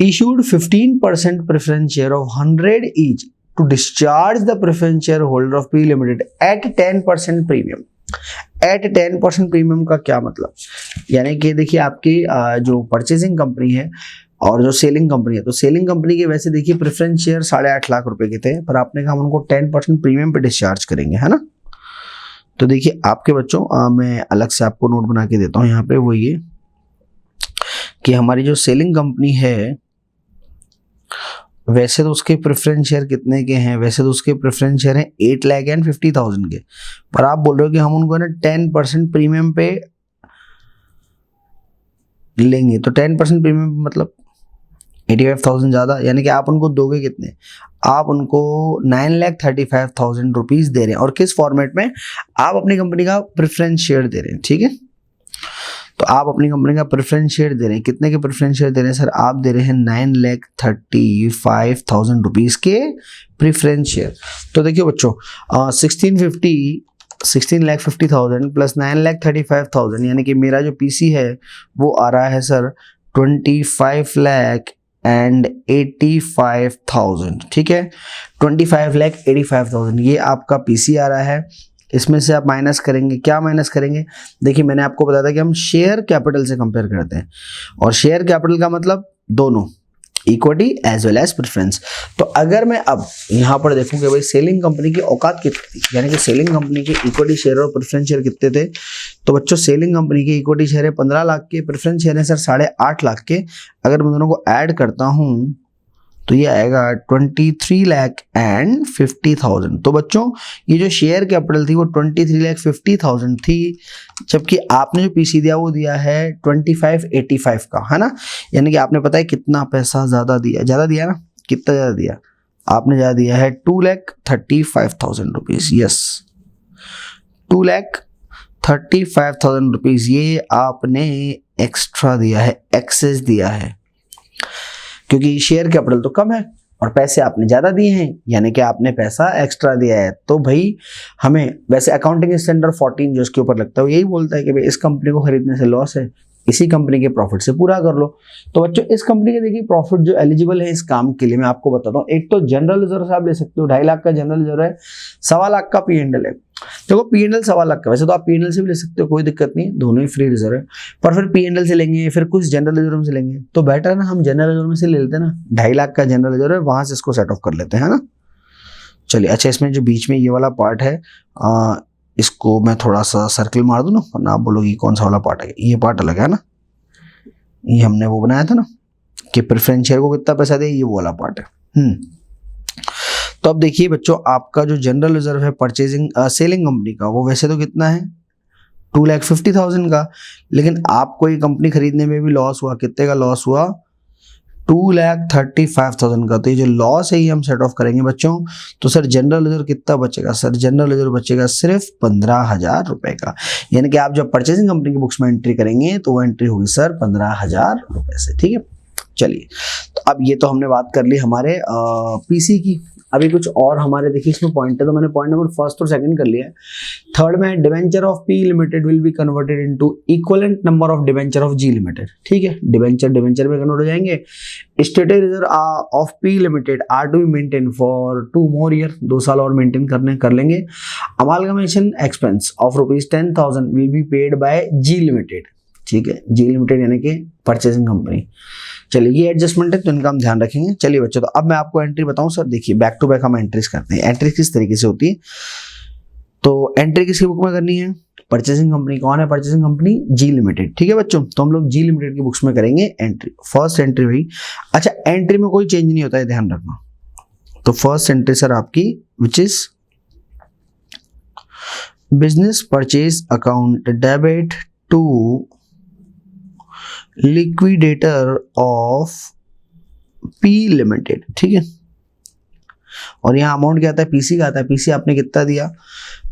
[SPEAKER 1] Issued 15% preference share of 100 each to discharge the preference share holder of P limited at 10% premium. At 10% premium का क्या मतलब, यानी कि देखिए आपकी जो परचेजिंग कंपनी है और जो सेलिंग कंपनी है, तो सेलिंग कंपनी के वैसे देखिए प्रेफरेंस शेयर 8.5 लाख रुपए के थे, पर आपने कहा हम उनको 10% प्रीमियम पे डिस्चार्ज करेंगे, है ना। तो देखिए आपके बच्चों मैं अलग से आपको नोट बना के देता हूँ यहाँ पे, वो ये कि हमारी जो सेलिंग कंपनी है वैसे तो उसके प्रेफरेंस शेयर कितने के हैं, वैसे तो उसके प्रेफरेंस शेयर हैं 8,50,000 के, पर आप बोल रहे हो कि हम उनको ना 10% प्रीमियम पे लेंगे, तो 10% प्रीमियम मतलब 85,000 ज़्यादा, यानी कि आप उनको दोगे कितने, आप उनको 9,35,000 रुपीज़ दे रहे हैं, और किस फॉर्मेट में, आप अपनी कंपनी का प्रेफरेंस शेयर दे रहे हैं, ठीक है। तो आप अपनी कंपनी का प्रेफरेंस शेयर दे रहे हैं, कितने के प्रेफरेंस शेयर दे रहे हैं सर, आप दे रहे हैं 9,35,000 रुपीज़ के प्रेफरेंस शेयर। तो देखिए बच्चों 16,50,000 प्लस 9,35,000, यानी कि मेरा जो पीसी है वो आ रहा है सर 25,85,000, ठीक है, 25,85,000 ये आपका पीसी आ रहा है। इसमें से आप माइनस करेंगे, क्या माइनस करेंगे, देखिए मैंने आपको बताया था कि हम शेयर कैपिटल से कंपेयर करते हैं, और शेयर कैपिटल का मतलब दोनों equity as well as preference. तो अगर मैं अब यहाँ पर देखूं कि भाई सेलिंग कंपनी की औकात कितनी थी, यानी कि सेलिंग कंपनी के इक्विटी शेयर और प्रेफरेंस शेयर कितने थे, तो बच्चों सेलिंग कंपनी के इक्विटी शेयर है 15 लाख के, प्रेफरेंस शेयर है सर 8.5 लाख के। अगर मैं दोनों को ऐड करता हूँ तो ये आएगा 23,50,000। तो बच्चों ये जो शेयर कैपिटल थी वो 23,50,000 थी, जबकि आपने जो पीसी दिया वो दिया है 25,85 का, है ना, यानी कि आपने पता है कितना पैसा ज़्यादा दिया, ज़्यादा दिया ना, कितना ज़्यादा दिया, आपने ज़्यादा दिया है 2,35,000 रुपीज़, यस 2,35,000 रुपीज़ ये आपने एक्स्ट्रा दिया है, एक्सेस दिया है, क्योंकि शेयर कैपिटल तो कम है और पैसे आपने ज़्यादा दिए हैं, यानी कि आपने पैसा एक्स्ट्रा दिया है। तो भाई हमें वैसे अकाउंटिंग स्टैंडर्ड 14 जो इसके ऊपर लगता है यही बोलता है कि भाई इस कंपनी को खरीदने से लॉस है, इसी कंपनी के प्रॉफिट से पूरा कर लो। तो बच्चों इस कंपनी के देखिए प्रॉफिट जो एलिजिबल है इस काम के लिए मैं आपको बताता हूँ। एक तो जनरल रिजर्व से आप ले सकते हो, 2.5 लाख का जनरल रिजर्व है, 1.25 लाख का P&L है। देखो P&L 1.25 लाख का, वैसे तो आप P&L से भी ले सकते हो, कोई दिक्कत नहीं, दोनों ही फ्री रिजर्व है, पर फिर P&L से लेंगे फिर कुछ जनरल रिजर्व से लेंगे, तो बेटर है ना हम जनरल रिजर्व में से ले लेते हैं ना, 2.5 लाख का जनरल रिजर्व है, वहां से इसको सेट ऑफ कर लेते हैं, है ना। चलिए अच्छा, इसमें जो बीच में ये वाला पार्ट है इसको मैं थोड़ा सा सर्किल मार दूं ना, वरना आप बोलोगे कौन सा वाला पार्ट है, ये पार्ट अलग है ना, ये हमने वो बनाया था ना कि प्रेफरेंस शेयर को कितना पैसा दे, ये वो वाला पार्ट है। तो अब देखिए बच्चों आपका जो जनरल रिजर्व है परचेजिंग सेलिंग कंपनी का वो वैसे तो कितना है 2,50,000 का, लेकिन आपको ये कंपनी खरीदने में भी लॉस हुआ, कितने का लॉस हुआ 2,35,000 का। तो ये जो लॉस है ये हम सेट ऑफ करेंगे बच्चों। तो सर जनरल लेजर कितना बचेगा? सर जनरल लेजर बचेगा सिर्फ 15,000 रुपए का। यानी कि आप जब परचेसिंग कंपनी की बुक्स में एंट्री करेंगे तो वो एंट्री होगी सर 15,000 रुपए से। ठीक है, चलिए, तो अब ये तो हमने बात कर ली हमारे पीसी की। अभी कुछ और हमारे देखिए इसमें पॉइंट है, तो मैंने पॉइंट नंबर फर्स्ट और सेकंड कर लिया है। थर्ड में debenture of P limited will be converted into equivalent number of debenture of G limited. ठीक है, डिवेंचर में कन्वर्ट हो जाएंगे। Stated reserve of P limited are to be maintain for 2 more year, 2 साल और मेंटेन कर लेंगे। Amalgamation expense of ₹10,000 will be paid by G limited. ठीक है, जी लिमिटेड यानी कि परचेसिंग कंपनी। चलिए, ये एडजस्टमेंट है तो इनका हम ध्यान रखेंगे। चलिए बच्चों, तो अब मैं आपको एंट्री बताऊं। सर देखिए, बैक टू बैक हम एंट्रीज करते हैं। एंट्री किस तरीके से होती है? तो एंट्री किसकी बुक में करनी है? Purchasing company. कौन है परचेसिंग कंपनी? जी लिमिटेड। ठीक है बच्चों, तो हम लोग जी लिमिटेड की बुक्स में करेंगे एंट्री। फर्स्ट एंट्री हुई। अच्छा, एंट्री में कोई चेंज नहीं होता है, ध्यान रखना। तो फर्स्ट एंट्री सर आपकी which is business purchase account debit to liquidator of P limited. ठीक है, और यहाँ अमाउंट क्या आता है? पीसी का आता है। पीसी आपने कितना दिया?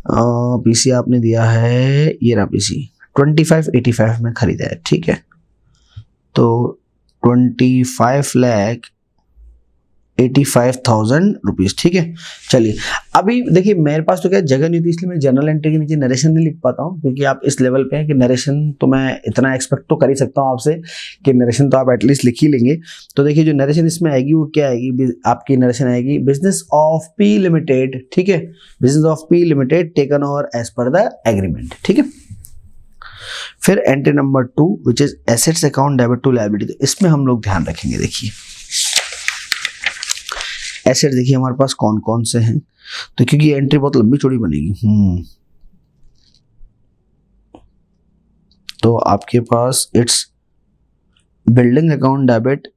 [SPEAKER 1] पीसी आपने दिया है, ये रहा पीसी 2585 में खरीदा है। ठीक है, तो 25,85,000 रुपीज। ठीक है, चलिए, अभी देखिए मेरे पास तो क्या जगह नहीं थी, इसलिए मैं जनरल एंट्री के नीचे नरेशन नहीं लिख पाता हूँ, क्योंकि आप इस लेवल पे हैं कि नरेशन तो मैं इतना एक्सपेक्ट तो कर ही सकता हूँ आपसे कि नरेशन तो आप एटलीस्ट लिख ही लेंगे। तो देखिए, जो नरेशन इसमें आएगी वो क्या आएगी? आपकी नरेशन आएगी बिजनेस ऑफ पी लिमिटेड। ठीक है, business of P limited taken over as per the agreement. ठीक है, फिर entry number 2 which is assets account debit to liability. तो इसमें हम लोग ध्यान रखेंगे। देखिए एसेट देखिए हमारे पास कौन कौन से हैं, तो क्योंकि एंट्री बहुत लंबी चौड़ी बनेगी। तो आपके पास it's building account debit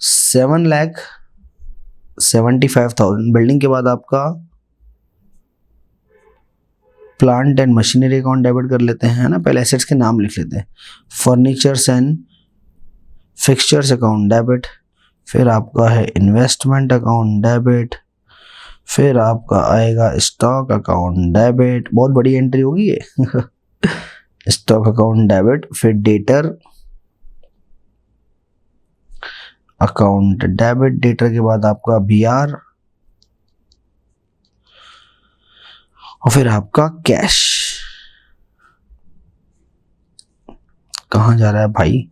[SPEAKER 1] 7,75,000। Building के बाद आपका plant and machinery account debit कर लेते हैं ना, पहले एसेट्स के नाम लिख लेते हैं। Furnitures and fixtures account debit, फिर आपका है इन्वेस्टमेंट अकाउंट डेबिट, फिर आपका आएगा स्टॉक अकाउंट डेबिट। बहुत बड़ी एंट्री होगी ये स्टॉक अकाउंट डेबिट, फिर डेटर अकाउंट डेबिट, डेटर के बाद आपका बीआर, और फिर आपका कैश। कहाँ जा रहा है भाई?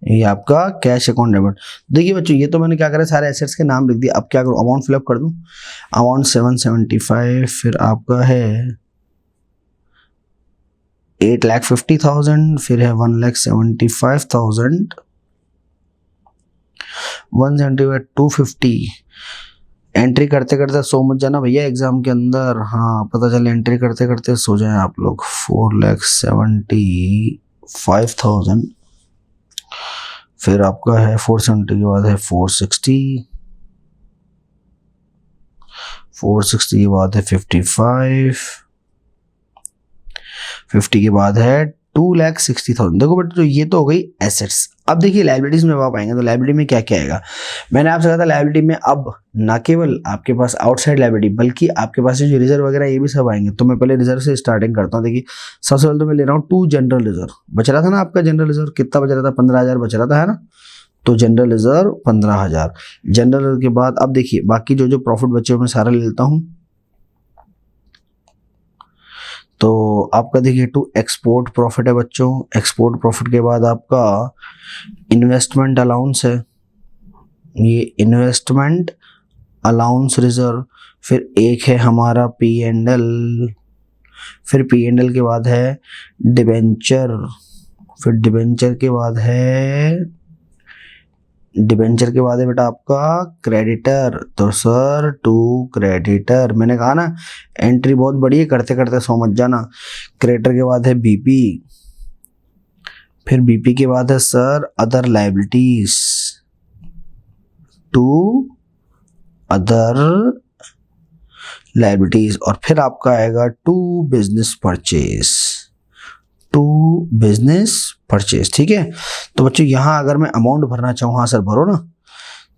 [SPEAKER 1] ये आपका कैश अकाउंट डेबिट। देखिए बच्चों, ये तो मैंने क्या करा, सारे एसेट्स के नाम लिख दिए। अब क्या करूं? अमाउंट फिलअप कर दूं। अमाउंट 775, फिर आपका है 8,50,000, फिर है 1,75,000, 175, 250। एंट्री करते करते सो मत जाना भैया एग्जाम के अंदर। हाँ, पता चले एंट्री करते करते सो जाए आप लोग। 4,75,000, फिर आपका है 470 के बाद है 460, 460 के बाद है 55, 50 के बाद है 2,60,000। देखो बेटा, तो ये तो हो गई एसेट्स। अब देखिए लायबिलिटीज में आप आएंगे तो लायबिलिटी में क्या क्या आएगा? मैंने आपसे कहा था लायबिलिटी में अब ना केवल आपके पास आउटसाइड लायबिलिटी, बल्कि आपके पास जो रिजर्व वगैरह ये भी सब आएंगे। तो मैं पहले रिजर्व से स्टार्टिंग करता हूँ। देखिए सबसे पहले तो मैं ले रहा हूँ 2 जनरल रिजर्व। बच रहा था ना आपका जनरल रिजर्व, कितना बच रहा था? 15,000 बच रहा था, है ना? तो जनरल रिजर्व 15,000। जनरल रिजर्व के बाद अब देखिए बाकी जो जो प्रॉफिट बचे हुए मैं सारा ले लेता हूँ। तो आपका देखिए 2 एक्सपोर्ट प्रॉफिट है बच्चों। एक्सपोर्ट प्रॉफिट के बाद आपका इन्वेस्टमेंट अलाउंस है, ये इन्वेस्टमेंट अलाउंस रिजर्व। फिर एक है हमारा P&L, फिर P&L के बाद है डिबेंचर, फिर डिबेंचर के बाद है बेटा आपका क्रेडिटर। तो सर 2 क्रेडिटर, मैंने कहा ना एंट्री बहुत बड़ी है, करते करते सो मत जाना। क्रेडिटर के बाद है BP, फिर BP के बाद है sir other liabilities, 2 other liabilities, और फिर आपका आएगा 2 business purchase, to business purchase, ठीक है। तो बच्चों यहाँ अगर मैं अमाउंट भरना चाहूँ, हाँ सर भरो ना,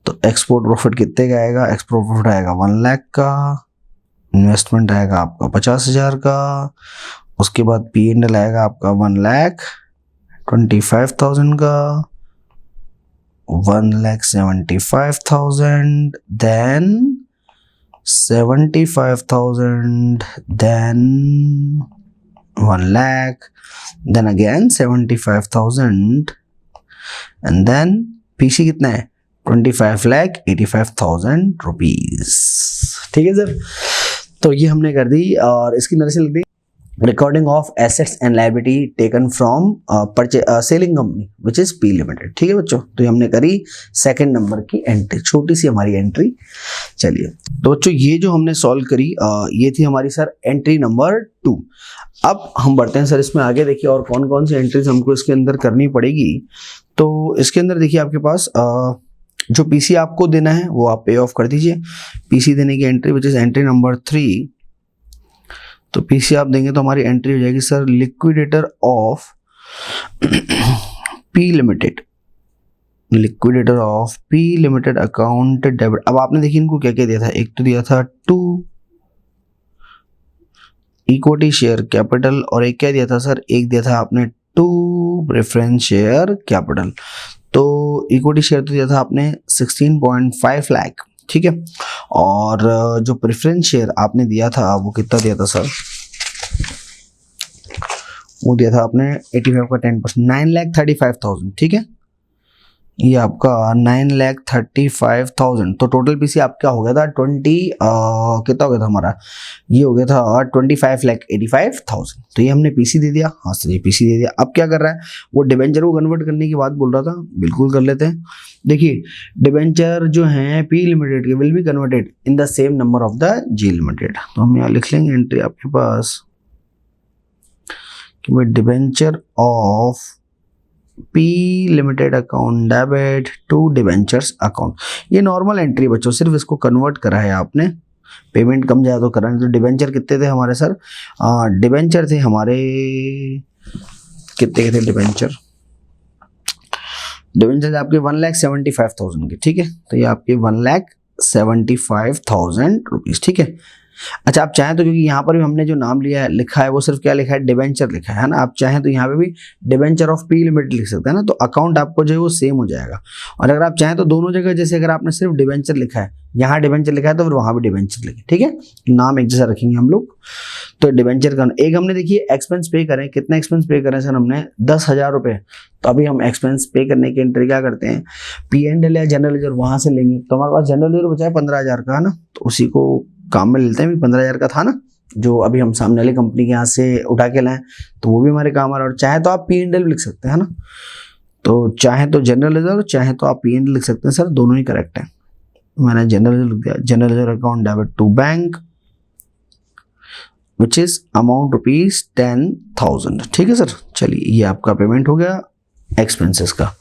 [SPEAKER 1] तो एक्सपोर्ट प्रॉफिट कितने का आएगा, एक्सपोर्ट प्रॉफिट आएगा 1 लाख का, इन्वेस्टमेंट आएगा आपका 50,000 का, उसके बाद P&L आएगा आपका 1,25,000 का, 1,75,000, then 75,000, then 1 lakh, then again 75,000, and then PC कितना है 25,85,000 रुपीज, ठीक है सर। तो ये हमने कर दी और इसकी नजर से लिख दी recording of assets and liability taken from selling company which is P limited, ठीक है बच्चों। तो ये हमने करी सेकंड नंबर की एंट्री, छोटी सी हमारी एंट्री। चलिए तो बच्चों ये जो हमने सॉल्व करी ये थी हमारी सर एंट्री नंबर 2। अब हम बढ़ते हैं सर इसमें आगे, देखिए और कौन कौन सी एंट्रीज हमको इसके अंदर करनी पड़ेगी। तो इसके अंदर देखिए आपके पास जो PC आपको देना है वो आप पे ऑफ कर दीजिए। PC देने की entry which is entry number 3, तो PC आप देंगे तो हमारी एंट्री हो जाएगी sir liquidator of P limited, liquidator of P limited account debit. अब आपने देखिए इनको क्या क्या दिया था, एक तो दिया था 2 इक्विटी शेयर कैपिटल और एक क्या दिया था सर, एक दिया था आपने 2 प्रेफरेंस शेयर कैपिटल। तो इक्विटी शेयर तो दिया था आपने 16.5 लाख, ठीक है। और जो प्रेफरेंस शेयर आपने दिया था वो कितना दिया था सर, वो दिया था आपने 85 का 10%, 9,35,000, ठीक है। ये आपका 9,35,000, तो टोटल PC आपका हो गया था 20 कितना हो गया था हमारा, ये हो गया था 25,85,000। तो ये हमने PC दे दिया, हाँ सर ये PC दे दिया। अब क्या कर रहा है वो, डिबेंचर को कन्वर्ट करने की बात बोल रहा था, बिल्कुल कर लेते हैं। देखिए डिबेंचर जो है P लिमिटेड के will be converted in the same number of the G limited. तो हम यहाँ लिख लेंगे एंट्री आपके पास कि भाई debenture of P limited account debit to debentures account. ये नॉर्मल एंट्री बच्चों, सिर्फ इसको कन्वर्ट करा है आपने, पेमेंट कम ज्यादा तो करा नहीं। तो डिबेंचर कितने थे हमारे सर, डिबेंचर थे हमारे कितने के थे डिबेंचर, डिबेंचर आपके 1,75,000 के, ठीक है। तो ये आपके 1,75,000 रुपीज, ठीक है। अच्छा आप चाहें तो, क्योंकि यहाँ पर भी हमने जो नाम लिया है लिखा है वो सिर्फ क्या लिखा है, डिबेंचर लिखा है ना, आप चाहें तो यहाँ पे भी डिबेंचर ऑफ P लिमिटेड लिख सकते हैं ना, तो अकाउंट आपको जो है वो सेम हो जाएगा। और अगर आप चाहें तो दोनों जगह, जैसे अगर आपने सिर्फ डिबेंचर लिखा है, यहाँ डिबेंचर लिखा है तो फिर वहाँ भी डिबेंचर लिखे, ठीक है, नाम एक जैसा रखेंगे हम लोग। तो डिबेंचर का एक हमने देखिए एक्सपेंस पे करें, कितना एक्सपेंस पे करें सर हमने 10,000 रुपये। तो अभी हम एक्सपेंस पे करने की एंट्री क्या करते हैं, P&L या जनरल लेजर वहाँ से लेंगे। तो हमारे पास जनरल लेजर बचा है 15,000 का है ना, तो उसी को काम में लेते हैं। 15,000 का था ना जो अभी हम सामने वाली कंपनी के यहाँ से उठा के लाएं, तो वो भी हमारे काम आ रहा है। और चाहे तो आप P&L लिख सकते हैं ना, तो चाहे तो जनरल लेजर, चाहे तो आप P&L लिख सकते हैं सर, दोनों ही करेक्ट है। मैंने जनरल लेजर लिख दिया, general ledger account debit to bank which is amount rupees 10,000, ठीक है सर। चलिए ये आपका पेमेंट हो गया एक्सपेंसेस का।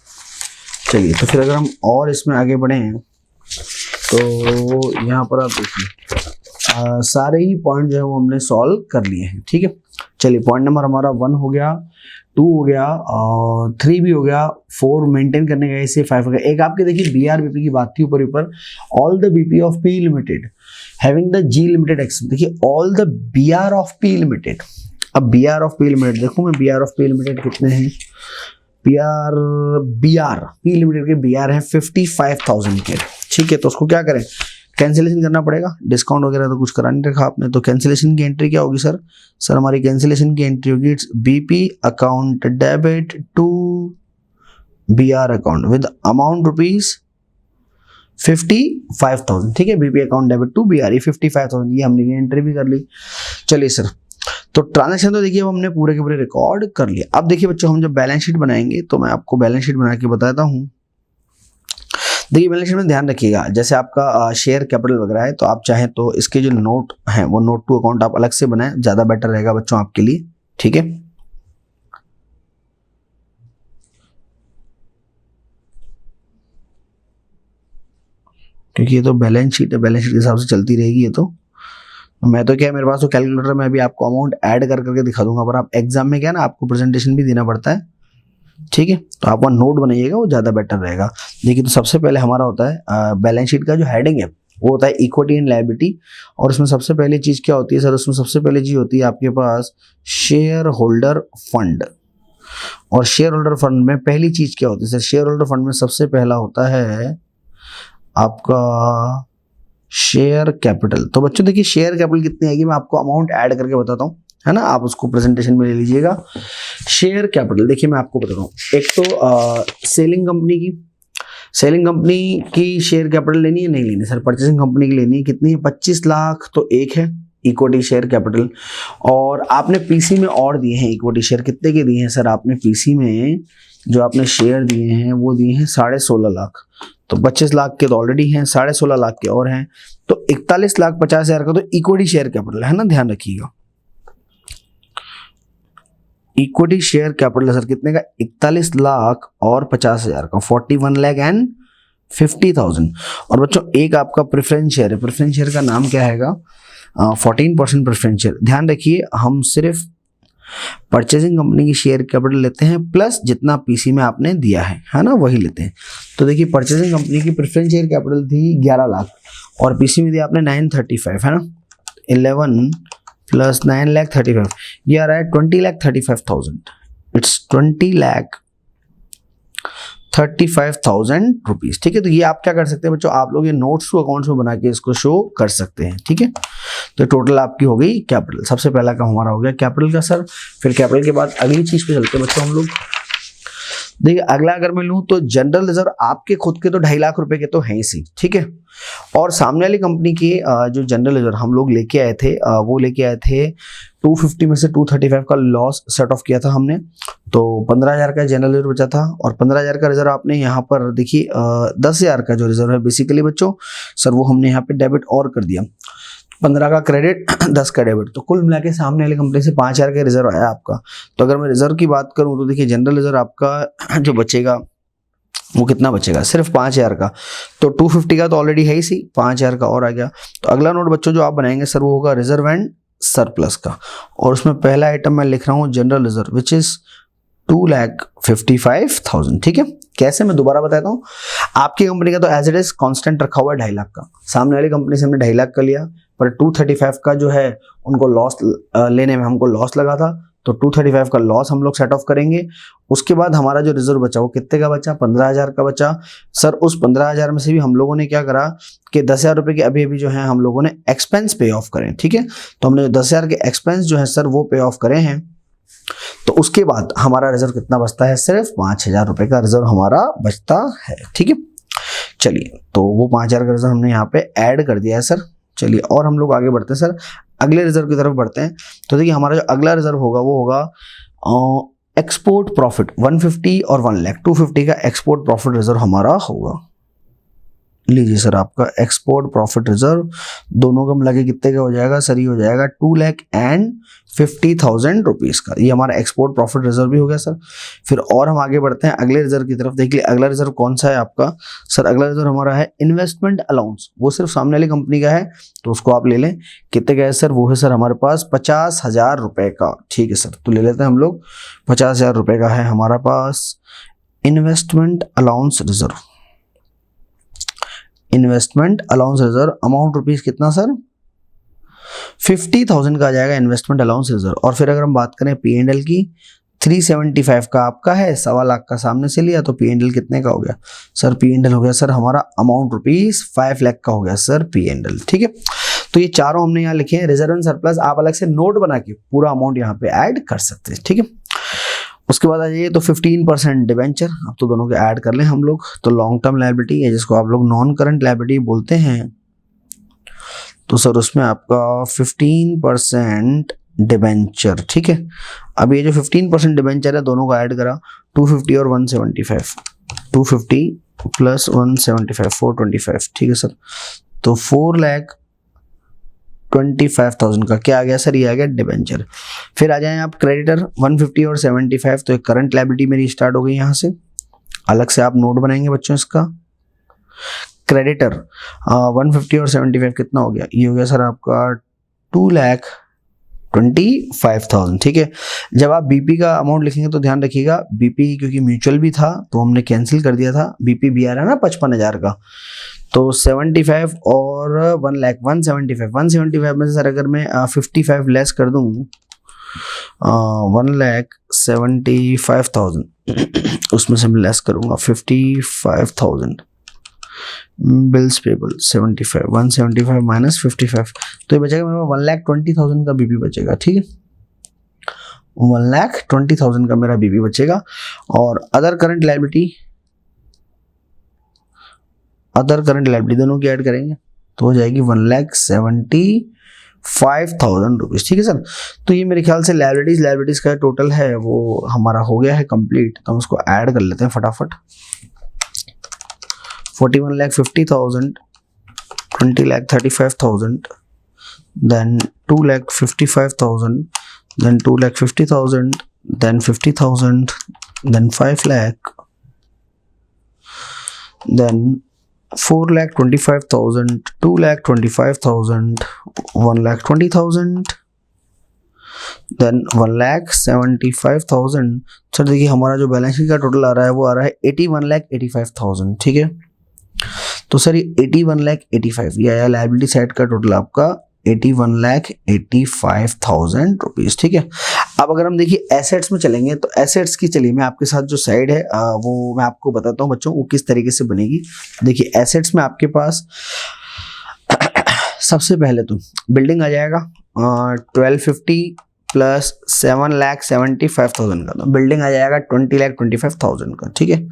[SPEAKER 1] चलिए तो फिर अगर हम और इसमें आगे बढ़े हैं तो यहाँ पर आप देखिए सारे ही पॉइंट जो है वो हमने सॉल्व कर लिए हैं, ठीक है। चलिए पॉइंट नंबर हमारा 1 हो गया, 2 हो गया, 3 भी हो गया, 4 मेंटेन करने का, ऐसे 5 हो गया। एक आपके देखिए BRBP की बात थी ऊपर, all the BP of P limited having the G limited ex. देखिए all the BR of P limited. अब BR ऑफ P लिमिटेड देखो मैं, BR ऑफ P लिमिटेड कितने हैं, BR P लिमिटेड के BR हैं 55,000 के, ठीक है। तो उसको क्या करें, कैंसिलेशन करना पड़ेगा, डिस्काउंट वगैरह तो कुछ करा नहीं रखा आपने। तो कैंसिलेशन की एंट्री क्या होगी सर, हमारी कैंसिलेशन की एंट्री होगी it's BP account debit to BR account with amount rupees 55,000, ठीक है। BP account debit to BR 55,000, ये हमने ये एंट्री भी कर ली। चलिए सर, तो ट्रांजैक्शन तो देखिए हमने पूरे के पूरे रिकॉर्ड कर लिया। अब देखिए बच्चों हम जब बैलेंस शीट बनाएंगे तो मैं आपको बैलेंस शीट बना के बताता हूँ। देखिए बैलेंस शीट में ध्यान रखिएगा, जैसे आपका शेयर कैपिटल वगैरह है तो आप चाहें तो इसके जो नोट हैं वो नोट टू अकाउंट आप अलग से बनाएं, ज़्यादा बेटर रहेगा बच्चों आपके लिए, ठीक है। क्योंकि ये तो बैलेंस शीट है, बैलेंस शीट के हिसाब से चलती रहेगी ये तो मैं तो क्या, मेरे पास तो कैलकुलेटर में अभी आपको अमाउंट ऐड कर करके दिखा दूंगा, पर आप एग्जाम में क्या ना आपको प्रेजेंटेशन भी देना पड़ता है, ठीक है, तो आप वहाँ नोट बनाइएगा, वो ज़्यादा बेटर रहेगा। देखिए, तो सबसे पहले हमारा होता है बैलेंस शीट का जो हेडिंग है वो होता है इक्विटी एंड लायबिलिटी, और उसमें सबसे पहली चीज़ क्या होती है सर, उसमें सबसे पहली चीज़ होती है आपके पास शेयर होल्डर फंड। और शेयर होल्डर फंड में पहली चीज़ क्या होती है सर, शेयर होल्डर फंड में सबसे पहला होता है आपका शेयर कैपिटल। तो बच्चों देखिए, शेयर कैपिटल कितनी आएगी मैं आपको अमाउंट ऐड करके बताता हूँ, है ना, आप उसको प्रेजेंटेशन में ले लीजिएगा। शेयर कैपिटल देखिए मैं आपको बताता हूँ, एक तो सेलिंग कंपनी की शेयर कैपिटल लेनी है, नहीं लेनी सर, परचेसिंग कंपनी की लेनी है। कितनी है, 25 लाख तो एक है इक्विटी शेयर कैपिटल, और आपने पीसी में और दिए हैं इक्विटी शेयर, कितने के दिए हैं सर, आपने पीसी में जो आपने शेयर दिए हैं वो दिए हैं 16.5 लाख, तो 25 लाख के तो ऑलरेडी हैं, 16.5 लाख के और हैं, तो 41,50,000 का तो इक्विटी शेयर कैपिटल है ना, ध्यान रखिएगा। इक्विटी शेयर कैपिटल सर कितने का, 41,50,000 का, 41,50,000। और बच्चों एक आपका प्रेफरेंस शेयर है, प्रेफरेंस शेयर का नाम क्या हैगा, 14% प्रेफरेंस शेयर। ध्यान रखिए, हम सिर्फ परचेसिंग कंपनी की शेयर कैपिटल लेते हैं प्लस जितना पीसी में आपने दिया है ना, वही लेते हैं। तो देखिए, परचेसिंग कंपनी की प्रेफरेंस शेयर कैपिटल थी 11 लाख और पीसी में दिया आपने 935, है ना, 11 प्लस 9,35,000, ये आ रहा है 20,35,000। इट्स 20,35,000 रुपीज, ठीक है। तो ये आप क्या कर सकते हैं बच्चों, आप लोग ये नोट्स टू अकाउंट्स में बना के इसको शो कर सकते हैं, ठीक है। तो टोटल आपकी हो गई कैपिटल, सबसे पहला काम हमारा हो गया कैपिटल का सर। फिर कैपिटल के बाद अगली चीज पे चलते हैं बच्चों हम लोग। देखिए, अगला अगर मैं लूँ तो जनरल रिजर्व आपके खुद के तो 2.5 लाख रुपए के तो हैं ही सी, ठीक है। और सामने वाली कंपनी के जो जनरल रिजर्व हम लोग लेके आए थे, वो लेके आए थे 250 में से 235 का लॉस सेट ऑफ किया था हमने, तो 15,000 का जनरल रिजर्व बचा था। और 15,000 का रिजर्व आपने यहाँ पर देखिए 10,000 का जो रिजर्व है बेसिकली बच्चों सर, वो हमने यहाँ पे डेबिट और कर दिया, 15 का क्रेडिट 10 का डेबिट, तो कुल मिला के सामने वाली कंपनी से 5,000 का रिजर्व आया आपका। तो अगर मैं रिजर्व की बात करूं तो देखिए, जनरल रिजर्व आपका जो बचेगा वो कितना बचेगा, सिर्फ 5,000 का। तो 250 का तो ऑलरेडी है ही सी, 5,000 का और आ गया। तो अगला नोट बच्चों जो आप बनाएंगे सर, वो होगा रिजर्व एंड सरप्लस का, और उसमें पहला आइटम मैं लिख रहा हूँ जनरल रिजर्व, विच इज 2,55,000, ठीक है। कैसे, मैं दोबारा बताता हूँ। आपकी कंपनी का तो एज इट इज कांस्टेंट रखा हुआ है 2.5 लाख का, सामने वाली कंपनी से हमने 2.5 लाख का लिया, पर 235 का जो है उनको लॉस लेने में हमको लॉस लगा था, तो 235 का लॉस हम लोग सेट ऑफ करेंगे। उसके बाद हमारा जो रिजर्व बचा वो कितने का बचा, 15,000 का बचा सर। उस 15,000 में से भी हम लोगों ने क्या करा कि 10,000 रुपए के अभी अभी जो है हम लोगों ने एक्सपेंस पे ऑफ करें, ठीक है। तो हमने 10,000 के एक्सपेंस जो है सर वो पे ऑफ करे हैं, तो उसके बाद हमारा रिजर्व कितना बचता है, सिर्फ 5,000 रुपए का रिजर्व हमारा बचता है, ठीक है। चलिए, तो वो 5,000 का रिजर्व हमने यहाँ पे ऐड कर दिया है सर। चलिए, और हम लोग आगे बढ़ते हैं सर, अगले रिजर्व की तरफ बढ़ते हैं। तो देखिए, हमारा जो अगला रिजर्व होगा वो होगा एक्सपोर्ट प्रॉफिट 150 और 1 लाख, 250 का एक्सपोर्ट प्रॉफिट रिजर्व हमारा होगा। लीजिए सर, आपका एक्सपोर्ट प्रॉफिट रिजर्व दोनों का मिला के कितने का हो जाएगा सर, ये हो जाएगा 2,50,000 रुपीज का, ये हमारा एक्सपोर्ट प्रॉफिट रिजर्व भी हो गया सर। फिर और हम आगे बढ़ते हैं अगले रिजर्व की तरफ। देखिए, अगला रिजर्व कौन सा है आपका सर, अगला रिजर्व हमारा है इन्वेस्टमेंट अलाउंस, वो सिर्फ सामने वाली कंपनी का है, तो उसको आप ले लें। कितने का है सर, वो है सर हमारे पास 50,000 रुपए का, ठीक है सर। तो ले लेते हैं हम लोग, 50,000 रुपए का है हमारा पास investment allowance reserve. Investment allowance reserve amount rupees कितना सर, 50,000 का आ जाएगा इन्वेस्टमेंट अलाउंस रिजर्व। और फिर अगर हम बात करें P&L की, 375 का आपका है, 1.25 लाख का सामने से लिया, तो P&L कितने का हो गया सर, P&L हो गया सर हमारा अमाउंट रुपीज 5 लाख का हो गया सर P&L, ठीक है। तो ये चारों हमने यहाँ लिखे हैं, रिजर्व एंड सरप्लस आप अलग से नोट बना के पूरा अमाउंट यहाँ पे ऐड कर सकते हैं, ठीक है। उसके बाद आ जाइए तो 15% डिवेंचर, अब तो दोनों के ऐड कर लें हम लोग। तो लॉन्ग टर्म लायबिलिटी है जिसको आप लोग नॉन करंट लायबिलिटी बोलते हैं, तो सर उसमें आपका 15% डिवेंचर, ठीक है। अब ये जो 15% डिवेंचर है दोनों को ऐड करा, 250 और 175, 250 प्लस 175 425, ठीक है सर। तो 4,25,000 का क्या आ गया सर, ये आ गया डिवेंचर। फिर आ जाएं आप क्रेडिटर 150 और 75, तो एक करंट लायबिलिटी मेरी स्टार्ट हो गई यहाँ से, अलग से आप नोट बनाएंगे बच्चों इसका। क्रेडिटर 150 और 75 कितना हो गया, ये हो गया सर आपका 2,25,000, ठीक है। जब आप बीपी का अमाउंट लिखेंगे तो ध्यान रखिएगा, बीपी क्योंकि म्यूचुअल भी था तो हमने कैंसिल कर दिया था, बीपी बी आ रहा है ना 55,000 का, तो 75 और 1 लाख 175 में से सर अगर मैं 55 लेस कर दूं 1,75,000 उसमें से मैं लेस करूंगा 55,000, बिल्स पेबल 75, 175 माइनस 55, तो ये बचेगा मेरे को 1,20,000 का बीपी बचेगा, ठीक है। 1,20,000 का मेरा बीपी बचेगा। और अदर करंट लायबिलिटी दोनों की ऐड करेंगे तो हो जाएगी 1,75,000 रुपीज, ठीक है सर। तो ये मेरे ख्याल से लायबिलिटीज का टोटल है वो हमारा हो गया है कंप्लीट, तो हम उसको ऐड कर लेते हैं फटाफट। 41,50,000, 20,35,000, then 2,55,000, then 2,50,000, then 50,000, then 5 lakh, then 4,25,000, 2,25,000, 1,20,000, then 1,75,000। Sir देखिए हमारा जो बैलेंस शीट का टोटल आ रहा है वो आ रहा है 81,85,000, ठीक है। तो सर ये 81,85,000 ये आया लायबिलिटी साइड का टोटल आपका 81,85,000 रुपीज, ठीक है। अब अगर हम देखिए एसेट्स में चलेंगे तो एसेट्स की चलिए मैं आपके साथ जो साइड है वो मैं आपको बताता हूँ बच्चों वो किस तरीके से बनेगी। देखिए एसेट्स में आपके पास सबसे पहले तो बिल्डिंग आ जाएगा 1250 प्लस 7,75,000 का, तो बिल्डिंग आ जाएगा 20,25,000 का, ठीक है।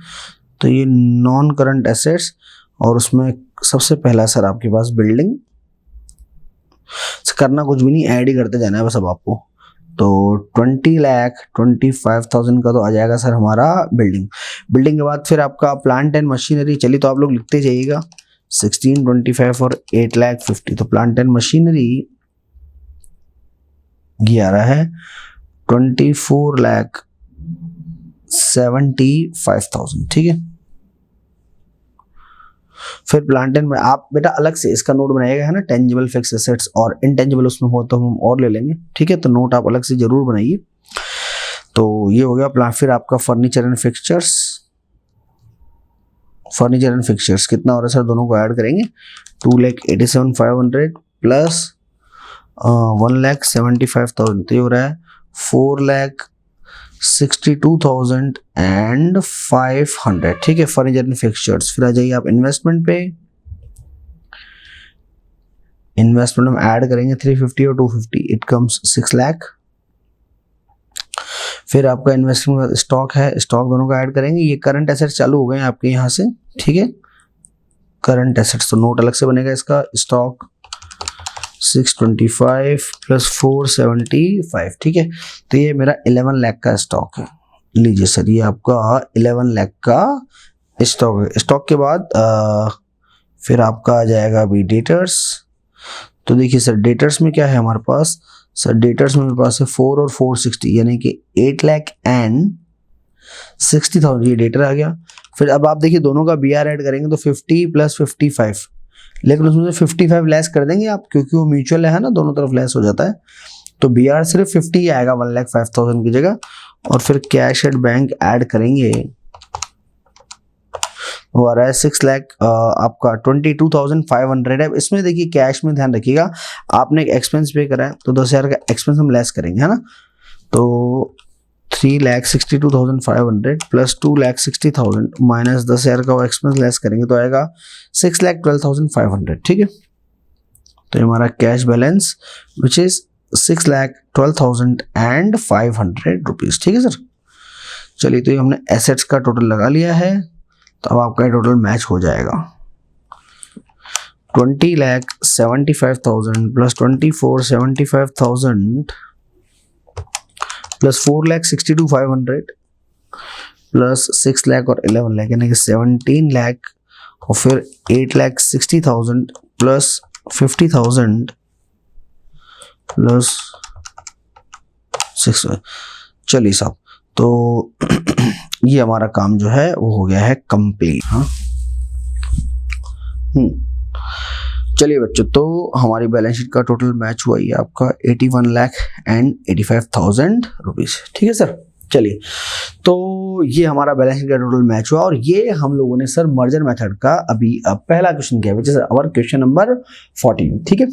[SPEAKER 1] तो ये नॉन करंट एसेट्स और उसमें सबसे पहला सर आपके पास बिल्डिंग, करना कुछ भी नहीं, ऐड ही करते जाना है बस अब आपको। तो 20,25,000 का तो आ जाएगा सर हमारा बिल्डिंग के बाद फिर आपका प्लांट एंड मशीनरी, चलिए तो आप लोग लिखते जाइएगा 1625 और 8,50,000, तो प्लांट एंड मशीनरी ये आ रहा है 24,75,000, ठीक है। फिर प्लांट एंड में आप बेटा अलग से इसका नोट बनाइएगा है ना, टेंजिबल फिक्स एसेट्स और इनटेंजिबल उसमें हो तो हम और ले लेंगे, ठीक है। तो नोट आप अलग से जरूर बनाइए। तो ये हो गया प्लान। फिर आपका फर्नीचर एंड फिक्सचर्स कितना हो रहा है सर, दोनों को ऐड करेंगे 2,87,500 प्लस 1,75,000, तो ये हो रहा है 4,62,500, ठीक है, फर्नीचर एंड फिक्सचर्स। फिर आ जाइए आप इन्वेस्टमेंट पे, इन्वेस्टमेंट में ऐड करेंगे 350 और 250, इट कम्स 6 लाख। फिर आपका इन्वेस्टमेंट स्टॉक है, स्टॉक दोनों का ऐड करेंगे। ये करंट एसेट्स चालू हो गए हैं आपके यहाँ से, ठीक है, करंट एसेट्स, तो नोट अलग से बनेगा इसका। स्टॉक 625 प्लस 475, ठीक है। तो ये मेरा 11 लाख का स्टॉक है। लीजिए सर ये आपका 11 लाख का स्टॉक है। स्टॉक के बाद फिर आपका आ जाएगा अभी डेटर्स। तो देखिए सर डेटर्स में क्या है हमारे पास, सर डेटर्स में मेरे पास है 4 और 460 यानी कि 8,60,000 ये डेटर आ गया। फिर अब आप देखिए दोनों का BR ऐड करेंगे तो 50 प्लस 55, लेकिन उसमें से 55 लेस कर देंगे आप क्योंकि वो म्यूचुअल है ना, दोनों तरफ लेस हो जाता है। तो BR सिर्फ 50 ही आएगा 1,05,000 की जगह। और फिर कैश एट बैंक ऐड करेंगे, वो आ रहा है 6 लाख आपका 22,500 है। इसमें देखिए कैश में ध्यान रखिएगा, आपने एक एक्सपेंस पे करा है तो 10,000 का एक्सपेंस हम लेस करेंगे है ना। तो 3,62,500 प्लस 2,60,000 माइनस 10,000 का वो एक्सपेंस लेस करेंगे तो आएगा 6,12,500, ठीक है। तो हमारा cash balance which is 6,12,500 rupees, ठीक है सर। चलिए तो ये हमने एसेट्स का टोटल लगा लिया है, तो अब आपका टोटल मैच हो जाएगा 20,75,000 प्लस 24,75,000 प्लस 4,62,500 प्लस 6 लाख और 11 लाख यानी कि 17 लाख और फिर 8,60,000 प्लस 50,000 प्लस 6। चलिए साहब तो ये हमारा काम जो है वो हो गया है कंप्लीट। हाँ चलिए बच्चों, तो हमारी बैलेंस शीट का टोटल मैच हुआ ये आपका 81,85,000 रुपीज। ठीक है सर। चलिए, तो ये हमारा बैलेंस शीट का टोटल मैच हुआ और ये हम लोगों ने सर मर्जर मेथड का अभी पहला क्वेश्चन किया, which is our question number 14। ठीक है।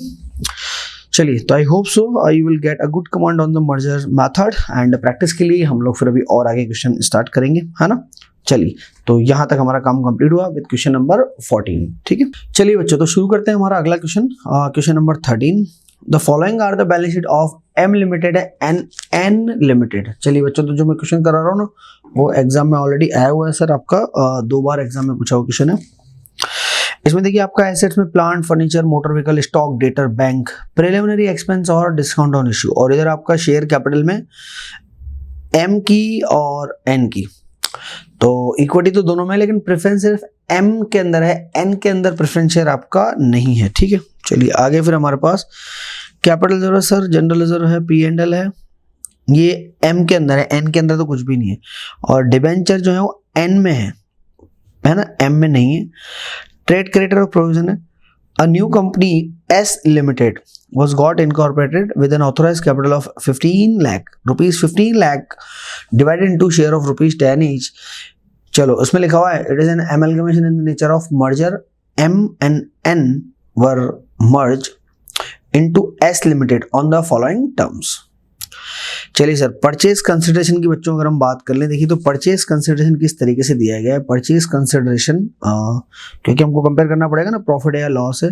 [SPEAKER 1] चलिए, तो I hope so I will get a good command on the merger method and practice के लिए हम लोग फिर अभी और आगे क्वेश्चन स्टार्ट करेंगे, है ना। चलिए, तो यहां तक हमारा काम कंप्लीट हुआ विद क्वेश्चन नंबर 14। ठीक है। चलिए बच्चों, तो शुरू करते हैं हमारा अगला question, question number 13। The following are the balance sheet of M limited and N limited. चलिए बच्चों, तो जो मैं क्वेश्चन करा रहा हूँ ना, वो एग्जाम में ऑलरेडी आया हुआ है सर आपका, 2 बार एग्जाम में पूछा हुआ क्वेश्चन है। इसमें देखिए आपका एसेट्स में plant, furniture, motor vehicle, stock, debtor, bank, preliminary expense और डिस्काउंट ऑन इश्यू, और इधर आपका शेयर कैपिटल में एम की और एन की। तो इक्विटी तो दोनों में, लेकिन प्रेफरेंस सिर्फ एम के अंदर है, एन के अंदर प्रेफरेंस शेयर आपका नहीं है। ठीक है। चलिए आगे, फिर हमारे पास capital reserve sir, general reserve है, पी एंड एल है, ये एम के अंदर है, एन के अंदर तो कुछ भी नहीं है। और डिबेंचर जो है वो एन में है ना, एम में नहीं है। ट्रेड क्रेडिटर और प्रोविजन है। A new company S limited was got incorporated with an authorized capital of 15 lakh rupees, 15 lakh divided into share of rupees 10 each। चलो, उसमें लिखा हुआ है it is an amalgamation in the nature of merger, M and N were merged into S limited on the following terms। चलिए सर, परचेज कंसिडरेशन की बच्चों अगर हम बात कर लें, देखिए तो परचेज कंसिडरेशन किस तरीके से दिया गया है। परचेज कंसिडरेशन क्योंकि हमको कंपेयर करना पड़ेगा ना, प्रॉफिट है या लॉस है।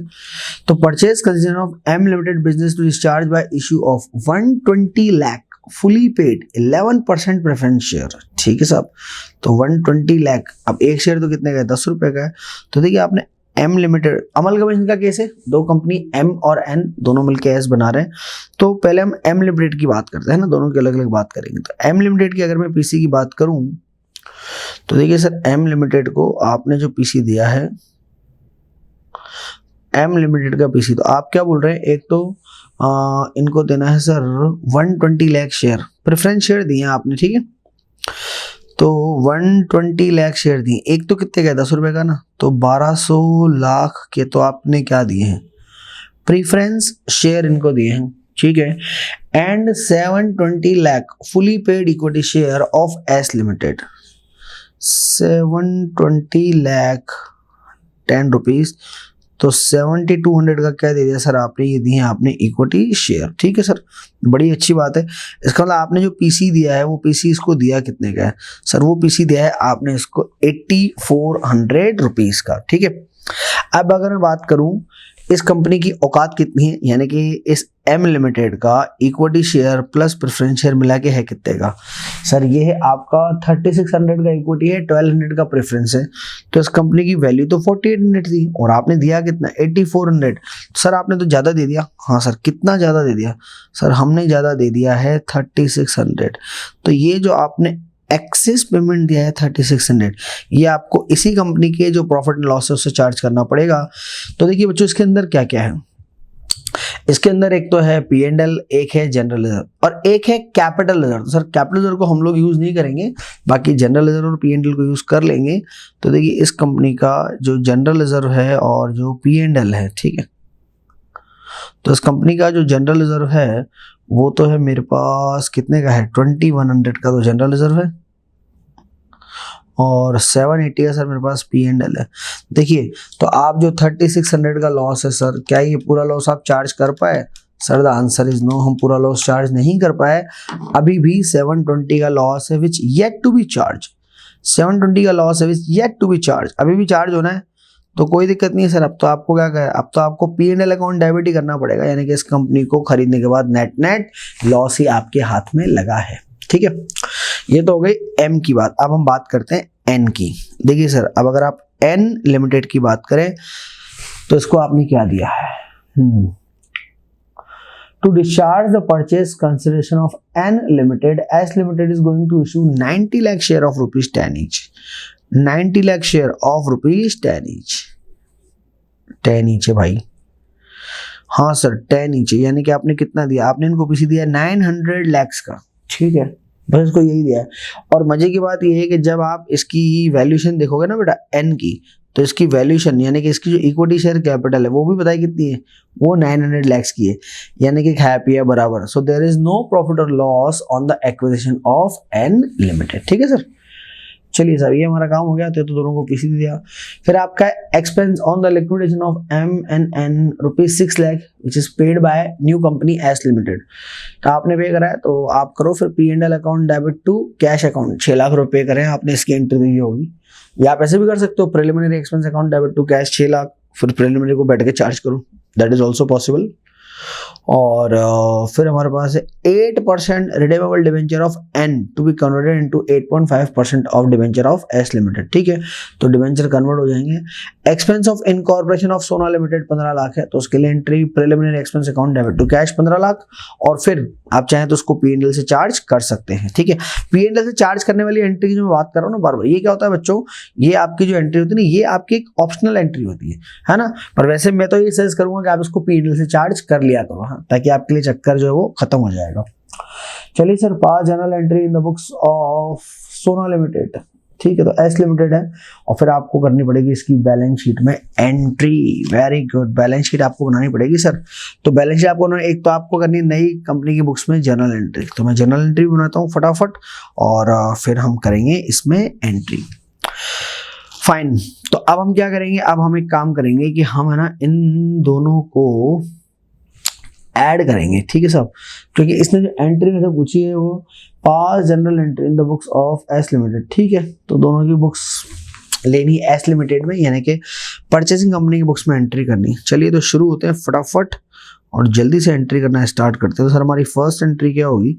[SPEAKER 1] तो purchase consideration of M limited business to discharge by issue of 120 lakh fully paid 11% preference share. ठीक है साहब, तो 120 लाख, अब एक शेयर तो कितने का है, 10 रुपए का है। तो देखिए आपने एम लिमिटेड, अमलगमेशन का केस है, 2 कंपनी एम और एन दोनों मिलकर एस बना रहे हैं। तो पहले हम एम लिमिटेड की बात करते हैं ना, दोनों की अलग अलग बात करेंगे। तो एम लिमिटेड की अगर मैं पीसी की बात करूं, तो देखिए सर, एम लिमिटेड को आपने जो पीसी दिया है, एम लिमिटेड का पीसी, तो आप क्या बोल रहे हैं, एक तो इनको देना है sir 120 lakh share, preference share दिए हैं आपने। ठीक है, तो 120 लाख शेयर दिए, एक तो कितने का, 10 रुपए का ना, तो 1200 लाख के तो आपने क्या दिए हैं, प्रीफरेंस शेयर इनको दिए हैं। ठीक है, and 720 lakh fully paid equity share of S limited, 720 lakh 10 rupees, तो 7200 का क्या दे दिया सर आपने, ये दिए आपने इक्विटी शेयर। ठीक है सर, बड़ी अच्छी बात है। इसका मतलब आपने जो पीसी दिया है, वो पीसी इसको दिया कितने का है सर, वो पीसी दिया है आपने इसको 8400 रुपीज का। ठीक है, अब अगर मैं बात करूं इस कंपनी की औकात कितनी है, यानी कि इस एम लिमिटेड का equity share plus preference share मिला के है कितने का सर, ये है आपका 3600 का इक्विटी है, 1200 का प्रेफरेंस है। तो इस कंपनी की वैल्यू तो 4800 थी और आपने दिया कितना, 8400। सर आपने तो ज़्यादा दे दिया। हाँ सर, कितना ज़्यादा दे दिया सर, हमने ज़्यादा दे दिया है 3600। तो ये जो आपने एक्सेस पेमेंट दिया है 3600, ये आपको इसी कंपनी के जो प्रॉफिट एंड लॉस है उससे चार्ज करना पड़ेगा। तो देखिए बच्चों, इसके अंदर क्या क्या है, इसके अंदर एक तो है पी एंड एल, एक है जनरल रिजर्व और एक है कैपिटल रिजर्व। तो सर कैपिटल रिजर्व को हम लोग यूज नहीं करेंगे, बाकी जनरल रिजर्व और पी एंड एल को यूज कर लेंगे। तो देखिए इस कंपनी का जो जनरल रिजर्व है और जो पी एंड एल है, ठीक है, तो इस कंपनी का जो जनरल रिजर्व है वो तो है मेरे पास कितने का है, 2100 का तो जनरल रिजर्व है और 780 का सर मेरे पास पी एंड एल है। देखिए, तो आप जो 3600 का लॉस है सर, क्या ये पूरा लॉस आप चार्ज कर पाए sir? The answer is no, हम पूरा लॉस चार्ज नहीं कर पाए। अभी भी 720 का लॉस है विच येट टू बी चार्ज, 720 का लॉस है विच येट टू बी चार्ज, अभी भी चार्ज होना है। तो कोई दिक्कत नहीं है सर, अब तो आपको क्या करें, अब तो आपको P and L account debit ही करना पड़ेगा, यानी कि इस कंपनी को खरीदने के बाद नेट नेट लॉस ही आपके हाथ में लगा है। ठीक है, ये तो हो गई एम की बात। अब हम बात करते हैं एन की। देखिए सर, अब अगर आप एन लिमिटेड की बात करें तो इसको आपने क्या दिया है, to discharge the purchase consideration of N limited, S limited is going to issue 90 lakh share of rupees 10 each, 90 lakh share of rupees 10 each, 10 each है भाई। हाँ सर 10 ईच, यानी कि आपने कितना दिया, आपने इनको पीसी दिया 900 लाख का। ठीक है, बस इसको यही दिया है। और मजे की बात ये है कि जब आप इसकी वैल्यूएशन देखोगे ना बेटा एन की, तो इसकी वैल्यूशन यानी कि इसकी जो इक्विटी शेयर कैपिटल है वो भी बताइए कितनी है, वो 900 लाख की है, यानी कि हैप्पी है बराबर। So there is no profit और loss on the acquisition of N limited. ठीक है सर, चलिए सर ये हमारा काम हो गया, तो दोनों को पीसी दिया। फिर आपका expense on the liquidation of MNN ₹6 lakh which is paid by new company S limited. तो आपने पे करा है तो आप करो फिर P&L account debit to cash account 6 lakh रुपए करें, आपने इसकी एंट्री दी होगी, या आप ऐसे भी कर सकते हो preliminary expense account debit to cash 6 lakh, फिर प्रिलिमिनरी को बैठ के चार्ज करो, दैट इज ऑल्सो पॉसिबल। और फिर हमारे पास है 8% redeemable debenture of N to be converted into 8.5% of debenture of S limited. ठीक है, तो डिवेंचर कन्वर्ट हो जाएंगे। Expense of incorporation of Sona limited 15 lakh है, तो उसके लिए entry preliminary expense account debit to cash 15 lakh, और फिर आप चाहें तो उसको P&L से चार्ज कर सकते हैं। ठीक है, P&L से चार्ज करने वाली एंट्री की जो मैं बात कर रहा हूँ ना बार बार, ये क्या होता है बच्चों, ये आपकी जो एंट्री होती है ना, ये आपकी एक ऑप्शनल एंट्री होती है ना, पर वैसे मैं तो ये सजेस्ट करूंगा कि आप इसको P&L से चार्ज कर लिया करो, हाँ, ताकि आपके लिए चक्कर जो है वो खत्म हो जाएगा। चलिए sir, pass journal entry in the books of Sona limited. ठीक है, तो एस लिमिटेड है, और फिर आपको करनी पड़ेगी इसकी बैलेंस शीट में entry. Very good, balance sheet आपको बनानी पड़ेगी सर। तो बैलेंस शीट आपको एक तो आपको करनी है नई कंपनी की बुक्स में जर्नल एंट्री, तो मैं जर्नल एंट्री बनाता हूँ फटाफट, और फिर हम करेंगे इसमें एंट्री। फाइन, तो अब हम क्या करेंगे, अब हम एक काम करेंगे कि हम है ना इन दोनों को ऐड करेंगे। ठीक है साहब, क्योंकि इसने जो एंट्री में पूछी है वो pass general entry in the books of S limited. ठीक है, तो दोनों की बुक्स लेनी है एस लिमिटेड में, यानी कि परचेसिंग कंपनी की बुक्स में एंट्री करनी। चलिए तो शुरू होते हैं फटाफट और जल्दी से एंट्री करना स्टार्ट करते हैं। तो सर हमारी फर्स्ट एंट्री क्या होगी,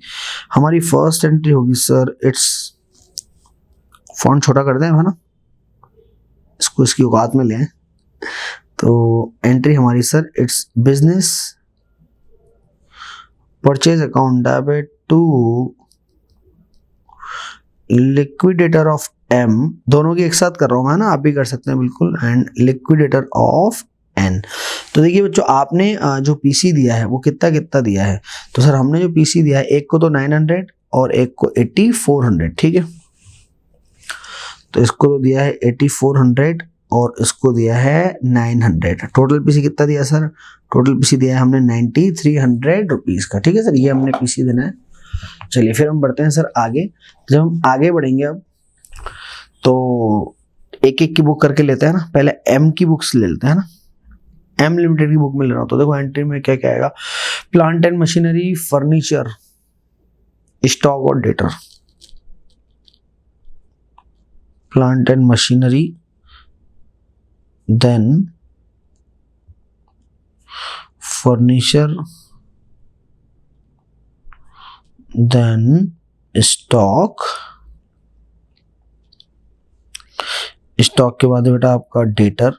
[SPEAKER 1] हमारी फर्स्ट एंट्री होगी सर, इट्स फॉन्ट छोटा कर दें है ना, इसको इसकी औकात में लें। तो एंट्री हमारी sir it's business purchase account debit to liquidator of M, दोनों की एक साथ कर रहा हूं मैं ना, आप भी कर सकते हैं बिल्कुल, एंड लिक्विडेटर ऑफ N। तो देखिए बच्चों, आपने जो पीसी दिया है वो कितना कितना दिया है, तो सर हमने जो पीसी दिया है एक को तो 900 और एक को 8400। ठीक है, तो इसको तो दिया है 8400 और इसको दिया है 900। टोटल पीसी कितना दिया सर, टोटल पीसी दिया है हमने 9300 रुपीज का। ठीक है सर, ये हमने पीसी देना है। चलिए फिर हम बढ़ते हैं सर आगे। जब हम आगे बढ़ेंगे अब तो एक एक की बुक करके लेते हैं ना, पहले M की बुक्स ले लेते हैं ना, M लिमिटेड की बुक में ले रहा हूँ। तो देखो एंट्री में क्या क्या आएगा, plant and machinery, furniture, stock और debtor. Plant and machinery, then furniture, then stock, stock के बाद बेटा आपका डेटर।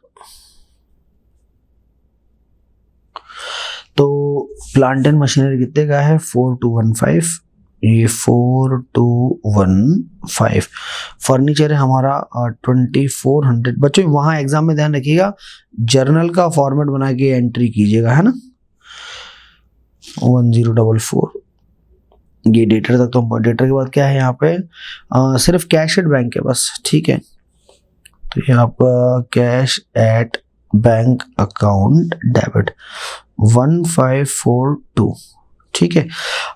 [SPEAKER 1] तो प्लांट एंड मशीनरी कितने का है, 4215, ये 4215। फर्नीचर है हमारा 2400। बच्चों वहां एग्जाम में ध्यान रखिएगा, जर्नल का फॉर्मेट बना के एंट्री कीजिएगा है ना। 1044, ये डेटर तक। तो डेटर के बाद क्या है यहाँ पे, सिर्फ कैश एट बैंक है बस। ठीक है, तो ये आपका cash at bank account debit 1542। ठीक है,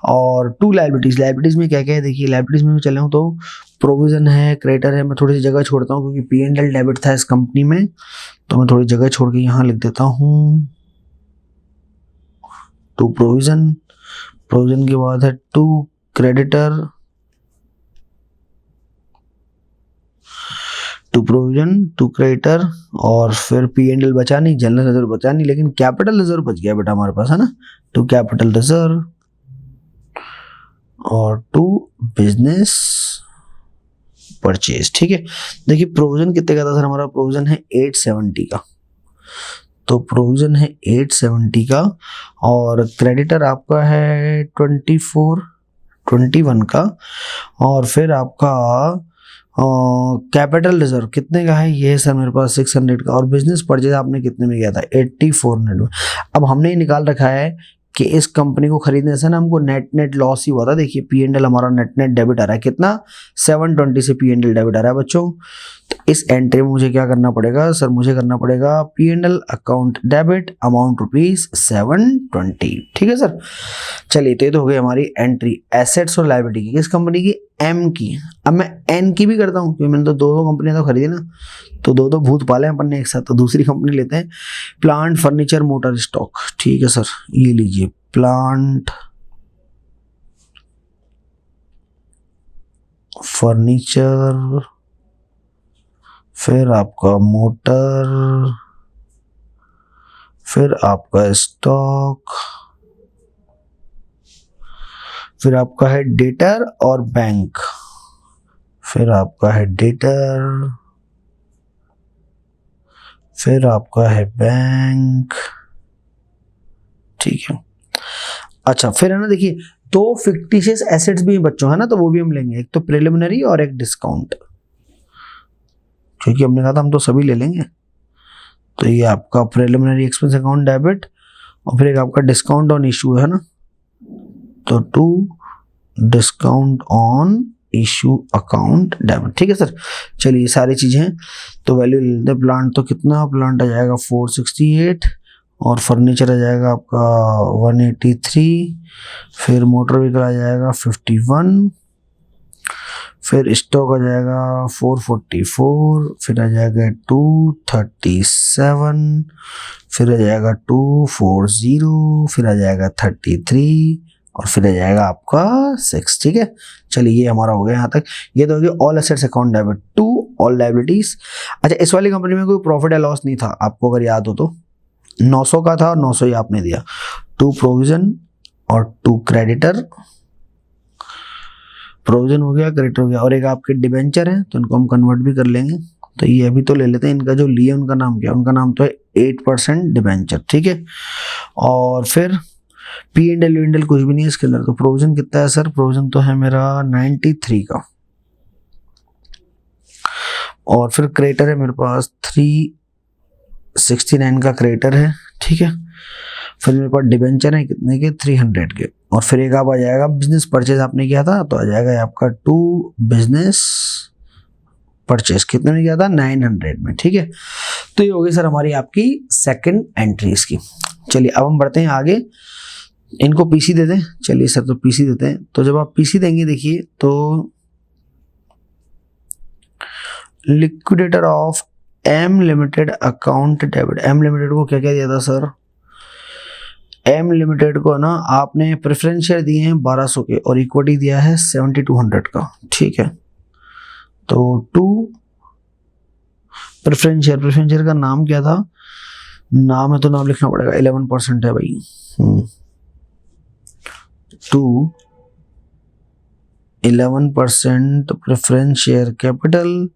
[SPEAKER 1] और टू लाइबिलिटीज, लाइबिलिटीज में क्या क्या है देखिए, लाइबिलिटीज में चले हूँ तो प्रोविजन है, क्रेडिटर है। मैं थोड़ी सी जगह छोड़ता हूँ क्योंकि P&L डेबिट था इस कंपनी में, तो मैं थोड़ी जगह छोड़ के यहाँ लिख देता हूँ टू प्रोविजन। प्रोविजन के बाद है to creditor, to provision, to creditor, और फिर P&L बचा नहीं, जनरल रिजर्व बचा नहीं, लेकिन कैपिटल रिजर्व बच गया बेटा हमारे पास है ना, टू कैपिटल रिजर्व और टू बिजनेस परचेज। ठीक है, देखिए प्रोविजन कितने का था सर, हमारा प्रोविजन है 870 का, तो प्रोविजन है 870 का, और क्रेडिटर आपका है 21 का, और फिर आपका कैपिटल रिजर्व कितने का है, ये सर मेरे पास 600 का, और बिजनेस परचेज आपने कितने में किया था, 8400 में। अब हमने ये निकाल रखा है कि इस कंपनी को खरीदने से ना हमको नेट लॉस ही हुआ था। देखिए P&L हमारा नेट डेबिट आ रहा है कितना, 720 से P&L डेबिट आ रहा है बच्चों। तो इस एंट्री में मुझे क्या करना पड़ेगा सर, मुझे करना पड़ेगा P&L अकाउंट डेबिट अमाउंट ₹720। ठीक है सर। चलिए तो ये तो हो गई हमारी एंट्री एसेट्स और लायबिलिटी की, किस कंपनी की, M की। अब मैं N की भी करता हूँ क्योंकि मैंने तो दो कंपनियां तो खरीदी ना, तो दो भूत पाले अपन ने एक साथ, तो दूसरी कंपनी लेते हैं। प्लांट फर्नीचर मोटर स्टॉक, ठीक है सर, ये लीजिए प्लांट फर्नीचर, फिर आपका मोटर, फिर आपका स्टॉक, फिर आपका है डेटर और बैंक, फिर आपका है डेटर, फिर आपका है बैंक। ठीक है, अच्छा फिर है ना, देखिए दो फिक्टिशियस एसेट्स भी हैं बच्चों, है ना, तो वो भी हम लेंगे, एक तो प्रिलिमिनरी और एक डिस्काउंट, क्योंकि हमने कहा था हम तो सभी ले लेंगे। तो ये आपका प्रिलिमिनरी एक्सपेंस अकाउंट डेबिट और फिर एक आपका डिस्काउंट ऑन इशू है ना, तो to discount on issue account debit. ठीक है सर। चलिए सारी चीजें हैं तो वैल्यू ले लेते हैं। प्लांट तो कितना, प्लांट आ जाएगा 468 और फर्नीचर आ जाएगा आपका 183, फिर मोटर व्हीकल आ जाएगा 51, फिर स्टॉक आ जाएगा 444, फिर आ जाएगा 237, फिर आ जाएगा 240, फिर आ जाएगा 33 और फिर आ जाएगा आपका 6। ठीक है, चलिए ये हमारा हो गया यहाँ तक। ये तो हो गया all assets account debit to all liabilities. अच्छा इस वाली कंपनी में कोई प्रॉफिट या लॉस नहीं था, आपको अगर याद हो तो 900 का था और 900 ही आपने दिया। टू प्रोविजन और टू क्रेडिटर, प्रोविजन हो गया, क्रेडिटर हो गया, और एक आपके डिबेंचर है तो इनको हम कन्वर्ट भी कर लेंगे। तो ये अभी तो ले लेते हैं, इनका जो लिए उनका नाम क्या है, उनका नाम तो है 8% डिबेंचर। ठीक है, और फिर P&L कुछ भी नहीं है इसके अंदर। तो प्रोविजन कितना है सर, प्रोविजन तो है मेरा 93 का, और फिर क्रेडिटर है मेरे पास 369 का क्रेडिटर है। ठीक है, फिर मेरे पास डिबेंचर है कितने के, 300 के, और फिर एक आप आ जाएगा बिजनेस परचेज आपने किया था, तो आ जाएगा आपका टू बिजनेस परचेज, कितने में किया था, 900 में। ठीक है, तो ये हो गई सर हमारी आपकी सेकंड एंट्री इसकी। चलिए अब हम बढ़ते हैं आगे, इनको पीसी दे दें। चलिए सर तो पीसी देते हैं। तो जब आप पीसी देंगे देखिए तो liquidator of M limited account debit, M limited को क्या क्या दिया था सर, M लिमिटेड को ना आपने प्रेफरेंस शेयर दिए हैं 1200 के और इक्विटी दिया है 7200 का। ठीक है, तो टू प्रेफरेंस शेयर का नाम क्या था, नाम है तो नाम लिखना पड़ेगा, 11% है भाई। To 11% preference share capital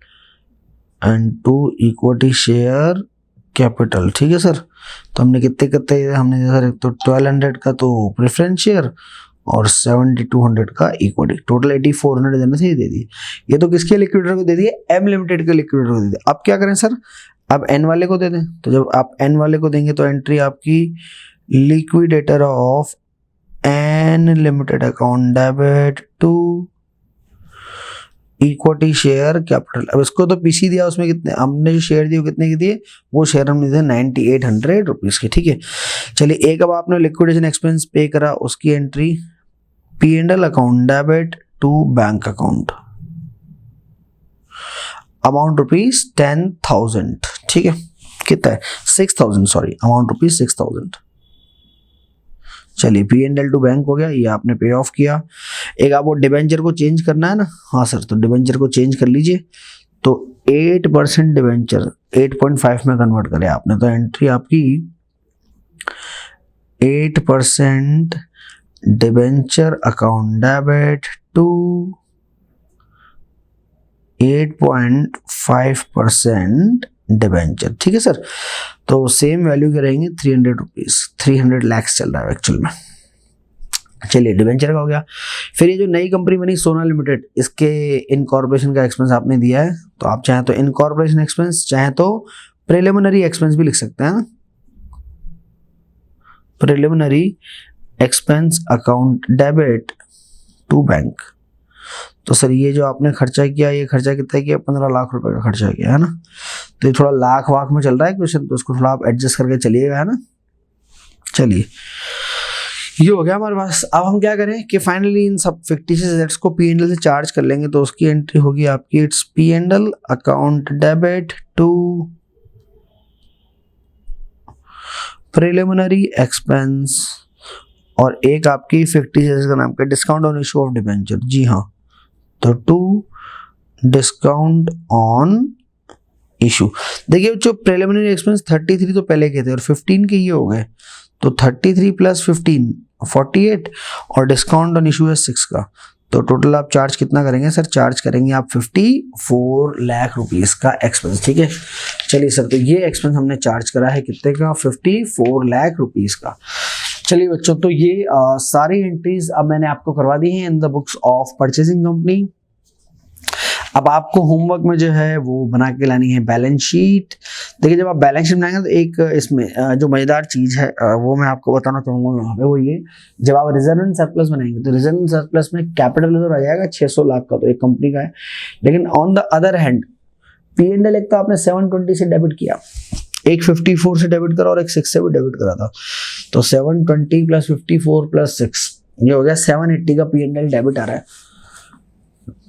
[SPEAKER 1] and to equity share capital. ठीक है सर, तो हमने कितने कितने हमने सर, एक तो 1200 का तो प्रेफरेंस शेयर और 7200 का इक्विटी, टोटल 8400 देने से ये दे दिए। ये तो किसके लिक्विडेटर को दे दिए, M लिमिटेड के लिक्विडेटर को दे दिए। अब क्या करें सर, अब N वाले को दे दें। तो जब आप N वाले को देंगे तो एंट्री आपकी liquidator of N limited account debit to equity share capital. अब इसको तो पीसी दिया, उसमें कितने हमने जो शेयर दिए कितने के दिए, वो शेयर हमने दिए 9800 रुपीज के। ठीक है, चलिए एक अब आपने लिक्विडेशन एक्सपेंस पे करा, उसकी entry P&L account debit to bank account, amount ₹10,000। ठीक है, कितना है 6000, सॉरी अमाउंट ₹6000। चलिए P&L टू बैंक हो गया, ये आपने पे ऑफ किया। एक आप वो डिबेंचर को चेंज करना है ना, हाँ सर, तो डिबेंचर को चेंज कर लीजिए। तो 8% डिबेंचर 8.5 में कन्वर्ट करें आपने, तो एंट्री आपकी 8% debenture account debit to 8.5% debenture. ठीक है सर, तो सेम वैल्यू के रहेंगे 300 रुपीज, 300 लाख चल रहा है एक्चुअल में। चलिए डिबेंचर का हो गया। फिर ये जो नई कंपनी बनी सोना लिमिटेड, इसके इनकॉर्पोरेशन का एक्सपेंस आपने दिया है, तो आप चाहे तो इनकॉर्पोरेशन एक्सपेंस, चाहे तो प्रिलिमिनरी एक्सपेंस भी लिख सकते हैं। Preliminary expense account debit to bank. तो सर ये जो आपने खर्चा किया, ये खर्चा कितना किया? 15 लाख रुपए का खर्चा किया है ना। तो ये थोड़ा लाख वाख में चल रहा है क्वेश्चन, तो उसको थोड़ा आप एडजस्ट करके चलिएगा, है ना। चलिए ये हो गया हमारे पास। अब हम क्या करें कि फाइनली इन सब फिक्टिशियस एसेट्स को P&L से चार्ज कर लेंगे। तो उसकी एंट्री होगी आपकी, it's P&L account debit to preliminary expense, और एक आपकी फिक्टिशियस का नाम क्या? Discount on issue of debenture. जी हाँ, तो टू डिस्काउंट ऑन इशू। देखिए जो प्रिलिमिनरी एक्सपेंस 33 तो पहले के थे और 15 के ये हो गए, तो 33 प्लस 15 48, और डिस्काउंट ऑन इशू है 6 का। तो टोटल आप चार्ज कितना करेंगे सर? चार्ज करेंगे आप 54 लाख रुपीस का एक्सपेंस। ठीक है, चलिए सर, तो ये एक्सपेंस हमने चार्ज करा है कितने का? 54 लाख रुपीस का। चलिए बच्चों, तो ये सारी एंट्रीज अब मैंने आपको करवा दी हैं इन the books of purchasing company. अब आपको होमवर्क में जो है वो बना के लानी है बैलेंस शीट। देखिए जब आप बैलेंस शीट बनाएंगे तो एक इसमें जो मजेदार चीज है वो मैं आपको बताना चाहूंगा वहाँ पे, वो ये, जब आप रिजर्व एंड सरप्लस बनाएंगे तो रिजर्व एंड सरप्लस में कैपिटल रिजर्व आ जाएगा 600 लाख का, तो एक कंपनी का है। लेकिन on the other hand P&L एक तो आपने 720 से डेबिट किया, एक 54 से डेबिट करा और एक 6 से भी डेबिट करा था। तो 720 प्लस 54 प्लस 6 ये हो गया 780 का P&L डेबिट आ रहा है।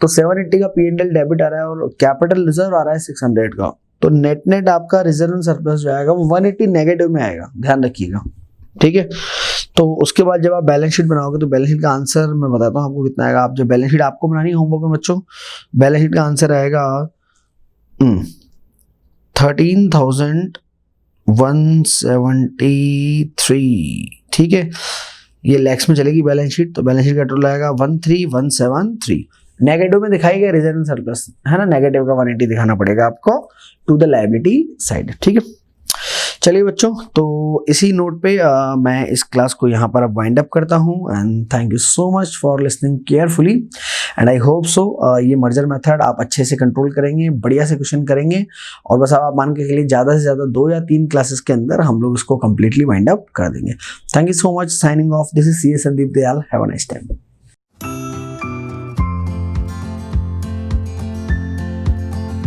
[SPEAKER 1] तो 780 का P&L डेबिट आ रहा है और कैपिटल रिजर्व आ रहा है 600 का। तो नेट नेट आपका रिजर्व एंड सरप्लस जो आएगा वो 180 नेगेटिव में आएगा, ध्यान रखिएगा। ठीक है, तो उसके बाद जब आप बैलेंस शीट बनाओगे तो बैलेंस शीट का आंसर मैं बताता हूँ आपको कितना आएगा। आप जब बैलेंस शीट आपको बनानी है होमवर्क में बच्चों, बैलेंस शीट का आंसर आएगा 13,173। ठीक है, ये लैक्स में चलेगी बैलेंस शीट, तो बैलेंस शीट का टोटल आएगा 13,173। नेगेटिव में दिखाई गया रिजर्व एंड सरप्लस, है ना, नेगेटिव का 180 दिखाना पड़ेगा आपको टू द लायबिलिटी साइड। ठीक है, चलिए बच्चों, तो इसी नोट पे मैं इस क्लास को यहाँ पर अब वाइंड अप करता हूँ। And thank you so much for listening carefully and I hope सो ये मर्जर मेथड आप अच्छे से कंट्रोल करेंगे, बढ़िया से क्वेश्चन करेंगे, और बस आप मान के चलिए ज़्यादा से ज़्यादा 2 या 3 क्लासेस के अंदर हम लोग इसको कम्प्लीटली वाइंड अप कर देंगे। Thank you so much, signing off, this is CS Sandeep Dayal, have a nice time.